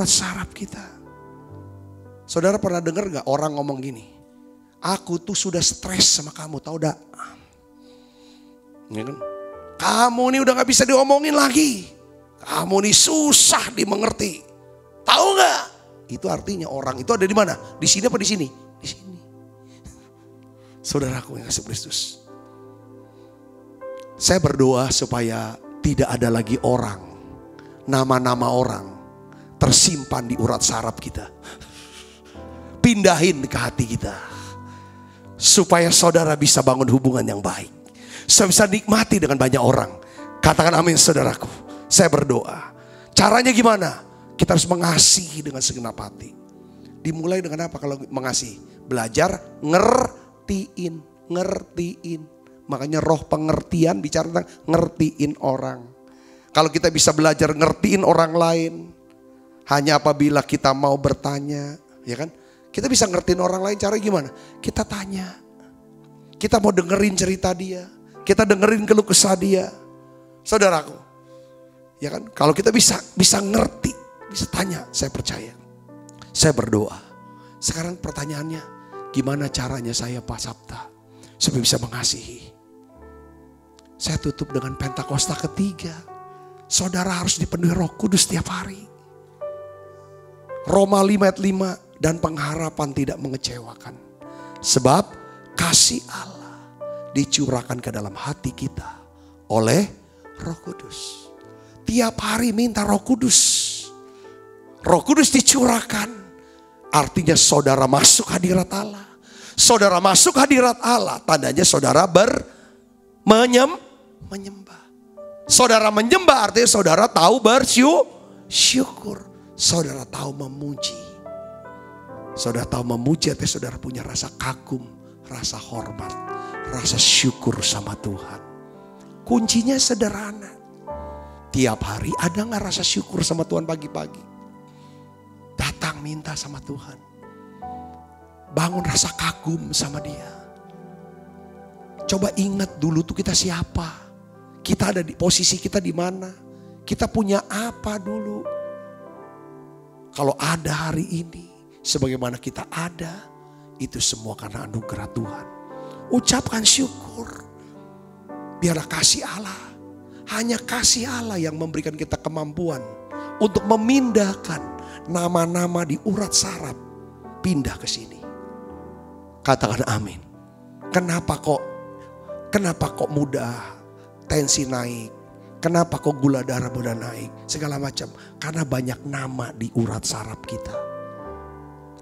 saraf kita. Saudara pernah dengar gak orang ngomong gini? Aku tuh sudah stres sama kamu, tahu gak? Ya kan? Kamu nih udah gak bisa diomongin lagi. Kamu nih susah dimengerti. Tahu gak? Itu artinya orang itu ada di mana? Di sini apa di sini? Di sini. Saudaraku yang kasih Kristus. Saya berdoa supaya tidak ada lagi orang, nama-nama orang tersimpan di urat saraf kita. Pindahin ke hati kita. Supaya saudara bisa bangun hubungan yang baik. Saya bisa nikmati dengan banyak orang. Katakan amin saudaraku. Saya berdoa. Caranya gimana? Kita harus mengasihi dengan segenap hati. Dimulai dengan apa kalau mengasihi? Belajar ngertiin. Makanya roh pengertian bicara tentang ngertiin orang. Kalau kita bisa belajar ngertiin orang lain, hanya apabila kita mau bertanya, ya kan? Kita bisa ngertiin orang lain, cara gimana? Kita tanya. Kita mau dengerin cerita dia. Kita dengerin keluh kesah dia. Saudaraku, ya kan? Kalau kita bisa ngerti, bisa tanya, saya percaya. Saya berdoa. Sekarang pertanyaannya, gimana caranya saya Pak Sabta supaya bisa mengasihi? Saya tutup dengan Pentakosta ketiga. Saudara harus dipenuhi Roh Kudus setiap hari. Roma 5 ayat 5, dan pengharapan tidak mengecewakan. Sebab kasih Allah dicurahkan ke dalam hati kita oleh Roh Kudus. Tiap hari minta Roh Kudus. Roh Kudus dicurahkan, artinya saudara masuk hadirat Allah. Saudara masuk hadirat Allah, tandanya saudara menyembah. Saudara menyembah artinya saudara tahu bersyukur. Saudara tahu memuji. Saudara tahu memuji artinya saudara punya rasa kagum, rasa hormat, rasa syukur sama Tuhan. Kuncinya sederhana. Tiap hari ada gak rasa syukur sama Tuhan pagi-pagi? Datang minta sama Tuhan. Bangun rasa kagum sama Dia. Coba ingat dulu tuh kita siapa. Kita ada di posisi kita di mana. Kita punya apa dulu. Kalau ada hari ini, sebagaimana kita ada, itu semua karena anugerah Tuhan. Ucapkan syukur. Biarlah kasih Allah. Hanya kasih Allah yang memberikan kita kemampuan untuk memindahkan nama-nama di urat saraf pindah ke sini. Katakan amin. Kenapa kok mudah tensi naik? Kenapa kok gula darah mudah naik? Segala macam. Karena banyak nama di urat saraf kita.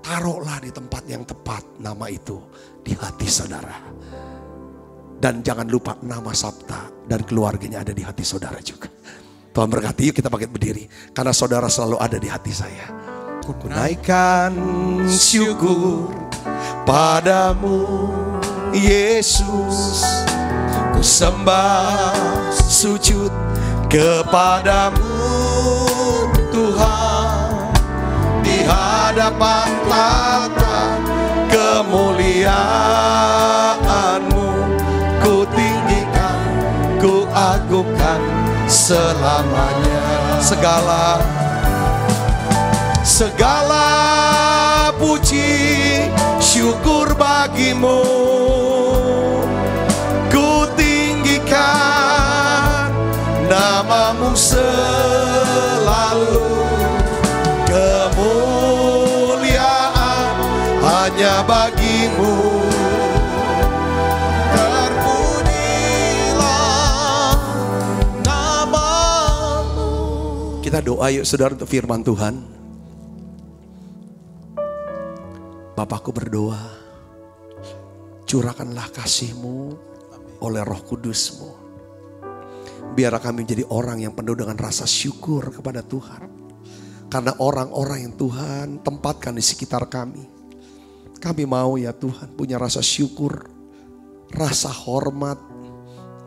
Taruhlah di tempat yang tepat nama itu di hati saudara. Dan jangan lupa nama Sabta dan keluarganya ada di hati saudara juga. Tuhan berkati, yuk kita bangkit berdiri. Karena saudara selalu ada di hati saya. Ku naikkan syukur padamu Yesus. Ku sembah sujud kepadamu Tuhan. Di hadapan tata kemuliaan-Mu ku tinggikan, ku agungkan selamanya. Segala puji syukur bagimu ku tinggikan, namamu selalu. Kemuliaan hanya bagimu. Terpujilah namamu. Kita doa yuk saudara untuk firman Tuhan. Bapakku berdoa, curahkanlah kasih-Mu oleh Roh Kudus-Mu. Biarlah kami menjadi orang yang penuh dengan rasa syukur kepada Tuhan. Karena orang-orang yang Tuhan tempatkan di sekitar kami. Kami mau ya Tuhan punya rasa syukur, rasa hormat,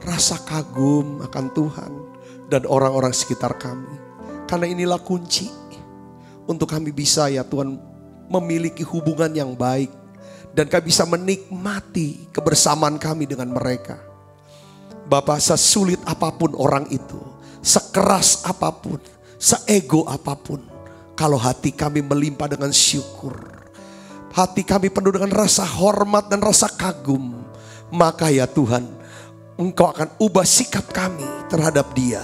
rasa kagum akan Tuhan dan orang-orang sekitar kami. Karena inilah kunci untuk kami bisa ya Tuhan memiliki hubungan yang baik. Dan kami bisa menikmati kebersamaan kami dengan mereka. Bapak, sesulit apapun orang itu, sekeras apapun, seego apapun, kalau hati kami melimpah dengan syukur, hati kami penuh dengan rasa hormat dan rasa kagum, maka ya Tuhan, Engkau akan ubah sikap kami terhadap Dia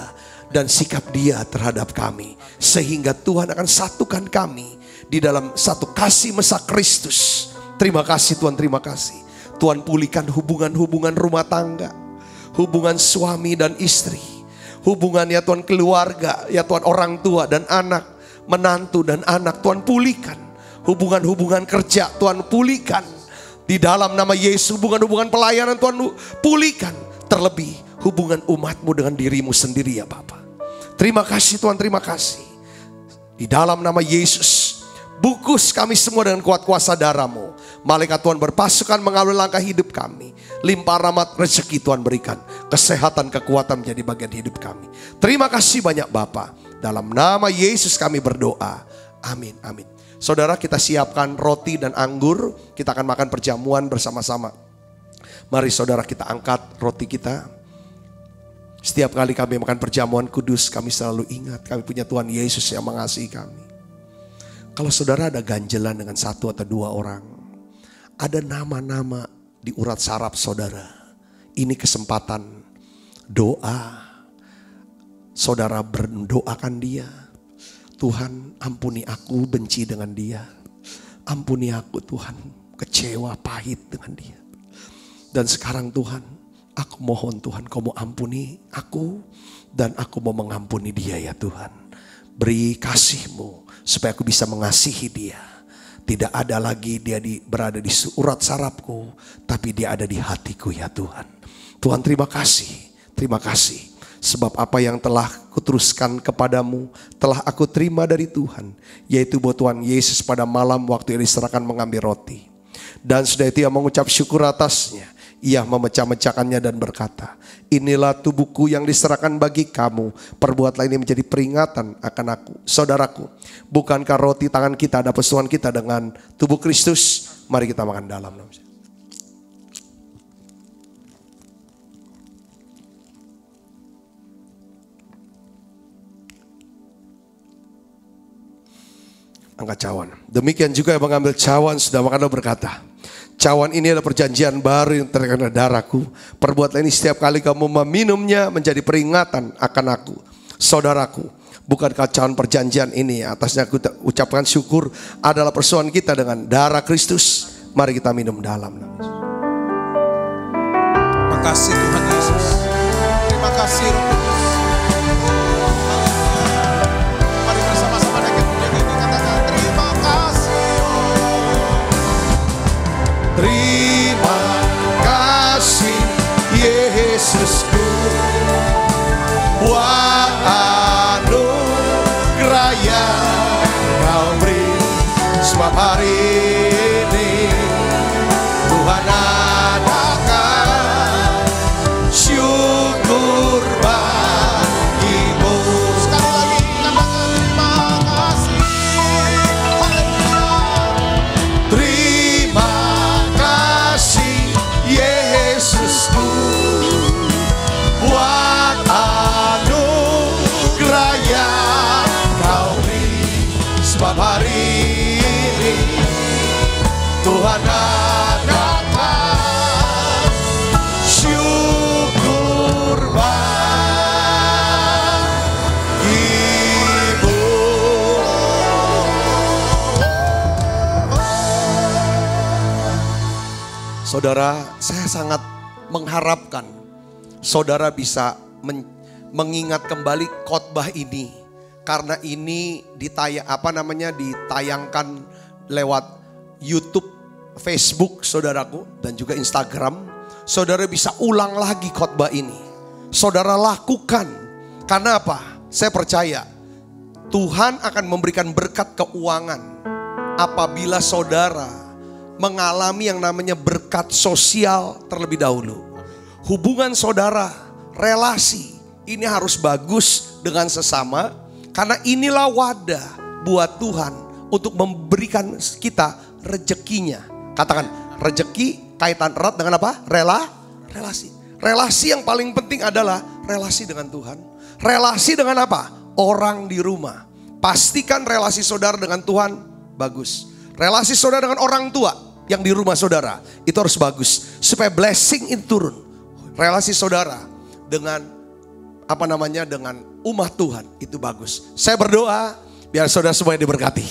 dan sikap Dia terhadap kami. Sehingga Tuhan akan satukan kami di dalam satu kasih Mesa Kristus. Terima kasih Tuhan, terima kasih. Tuhan pulihkan hubungan-hubungan rumah tangga, hubungan suami dan istri, hubungan ya Tuhan keluarga, ya Tuhan orang tua dan anak, menantu dan anak. Tuhan pulihkan hubungan-hubungan kerja, Tuhan pulihkan di dalam nama Yesus. Hubungan-hubungan pelayanan Tuhan pulihkan, terlebih hubungan umatmu dengan dirimu sendiri ya Bapa. Terima kasih Tuhan, terima kasih. Di dalam nama Yesus, bungkus kami semua dengan kuat kuasa darah-Mu. Malaikat Tuhan berpasukan mengawal langkah hidup kami. Limpah rahmat rezeki Tuhan berikan. Kesehatan, kekuatan menjadi bagian hidup kami. Terima kasih banyak Bapa. Dalam nama Yesus kami berdoa. Amin, amin. Saudara, kita siapkan roti dan anggur. Kita akan makan perjamuan bersama-sama. Mari saudara, kita angkat roti kita. Setiap kali kami makan perjamuan kudus, kami selalu ingat kami punya Tuhan Yesus yang mengasihi kami. Kalau saudara ada ganjelan dengan satu atau dua orang, ada nama-nama di urat saraf saudara, ini kesempatan doa. Saudara berdoakan dia. Tuhan, ampuni aku benci dengan dia. Ampuni aku Tuhan, kecewa pahit dengan dia. Dan sekarang Tuhan, aku mohon Tuhan, Kau mau ampuni aku dan aku mau mengampuni dia ya Tuhan. Beri kasih-Mu supaya aku bisa mengasihi dia. Tidak ada lagi dia berada di urat sarafku, tapi dia ada di hatiku ya Tuhan. Tuhan terima kasih, terima kasih. Sebab apa yang telah kuteruskan kepadamu telah aku terima dari Tuhan, yaitu bahwa Tuhan Yesus pada malam waktu ia diserahkan mengambil roti. Dan sudah itu ia mengucap syukur atasnya. Ia memecah-mecahkannya dan berkata, inilah tubuhku yang diserahkan bagi kamu. Perbuatlah ini menjadi peringatan akan aku. Saudaraku, bukankah roti tangan kita ada persoalan kita dengan tubuh Kristus? Mari kita makan dalam. Angkat cawan. Demikian juga yang mengambil cawan sudah makan dan berkata, cawan ini adalah perjanjian baru yang terkena darahku. Perbuatlah ini setiap kali kamu meminumnya menjadi peringatan akan aku. Saudaraku, bukankah cawan perjanjian ini atasnya aku ucapkan syukur adalah persoalan kita dengan darah Kristus. Mari kita minum dalam. Terima kasih Tuhan Yesus. Terima kasih Roh Kudus. Mari bersama-sama dengan pujian ini katakan terima kasih. Terima kasih Yesusku, buat anugerah yang Kau beri. Sebab hari ini Tuhan adakan syukur bagimu. Sekali lagi katakan terima kasih. Haleluya. Terima kasih Yesusku, buat anugerah yang Kau beri. Sebab hari ini Tuhan adakan syukur bagimu. Saudara, saya sangat mengharapkan saudara bisa mengingat kembali khotbah ini, karena ini ditayangkan lewat YouTube, Facebook saudaraku, dan juga Instagram. Saudara bisa ulang lagi khotbah ini. Saudara lakukan. Karena apa? Saya percaya Tuhan akan memberikan berkat keuangan apabila saudara mengalami yang namanya berkat sosial terlebih dahulu. Hubungan saudara, relasi ini harus bagus dengan sesama, karena inilah wadah buat Tuhan untuk memberikan kita rezekinya. Katakan, rezeki kaitan erat dengan apa? Relasi. Relasi yang paling penting adalah relasi dengan Tuhan. Relasi dengan apa? Orang di rumah. Pastikan relasi saudara dengan Tuhan bagus. Relasi saudara dengan orang tua yang di rumah saudara itu harus bagus, supaya blessing itu turun. Relasi saudara dengan dengan umat Tuhan itu bagus. Saya berdoa biar saudara semuanya diberkati.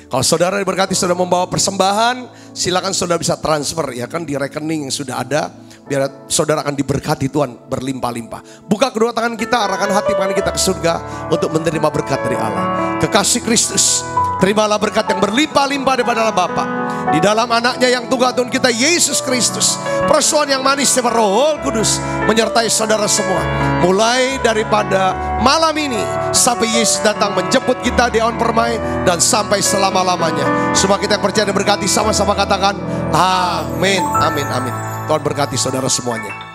Kalau saudara diberkati, saudara membawa persembahan, silakan saudara bisa transfer ya kan di rekening yang sudah ada, biar saudara akan diberkati Tuhan berlimpah-limpah. Buka kedua tangan kita, arahkan hati kita ke surga untuk menerima berkat dari Allah. Kekasih Kristus, terimalah berkat yang berlimpah-limpah daripada Bapa di dalam anaknya yang tunggal Tuhan kita Yesus Kristus. Persoalan yang manis daripada Roh Kudus menyertai saudara semua, mulai daripada malam ini sampai Yesus datang menjemput kita di awan permai dan sampai selama-lamanya. Semua kita yang percaya dan berkati sama-sama katakan amin, amin, amin. Tuhan berkati saudara semuanya.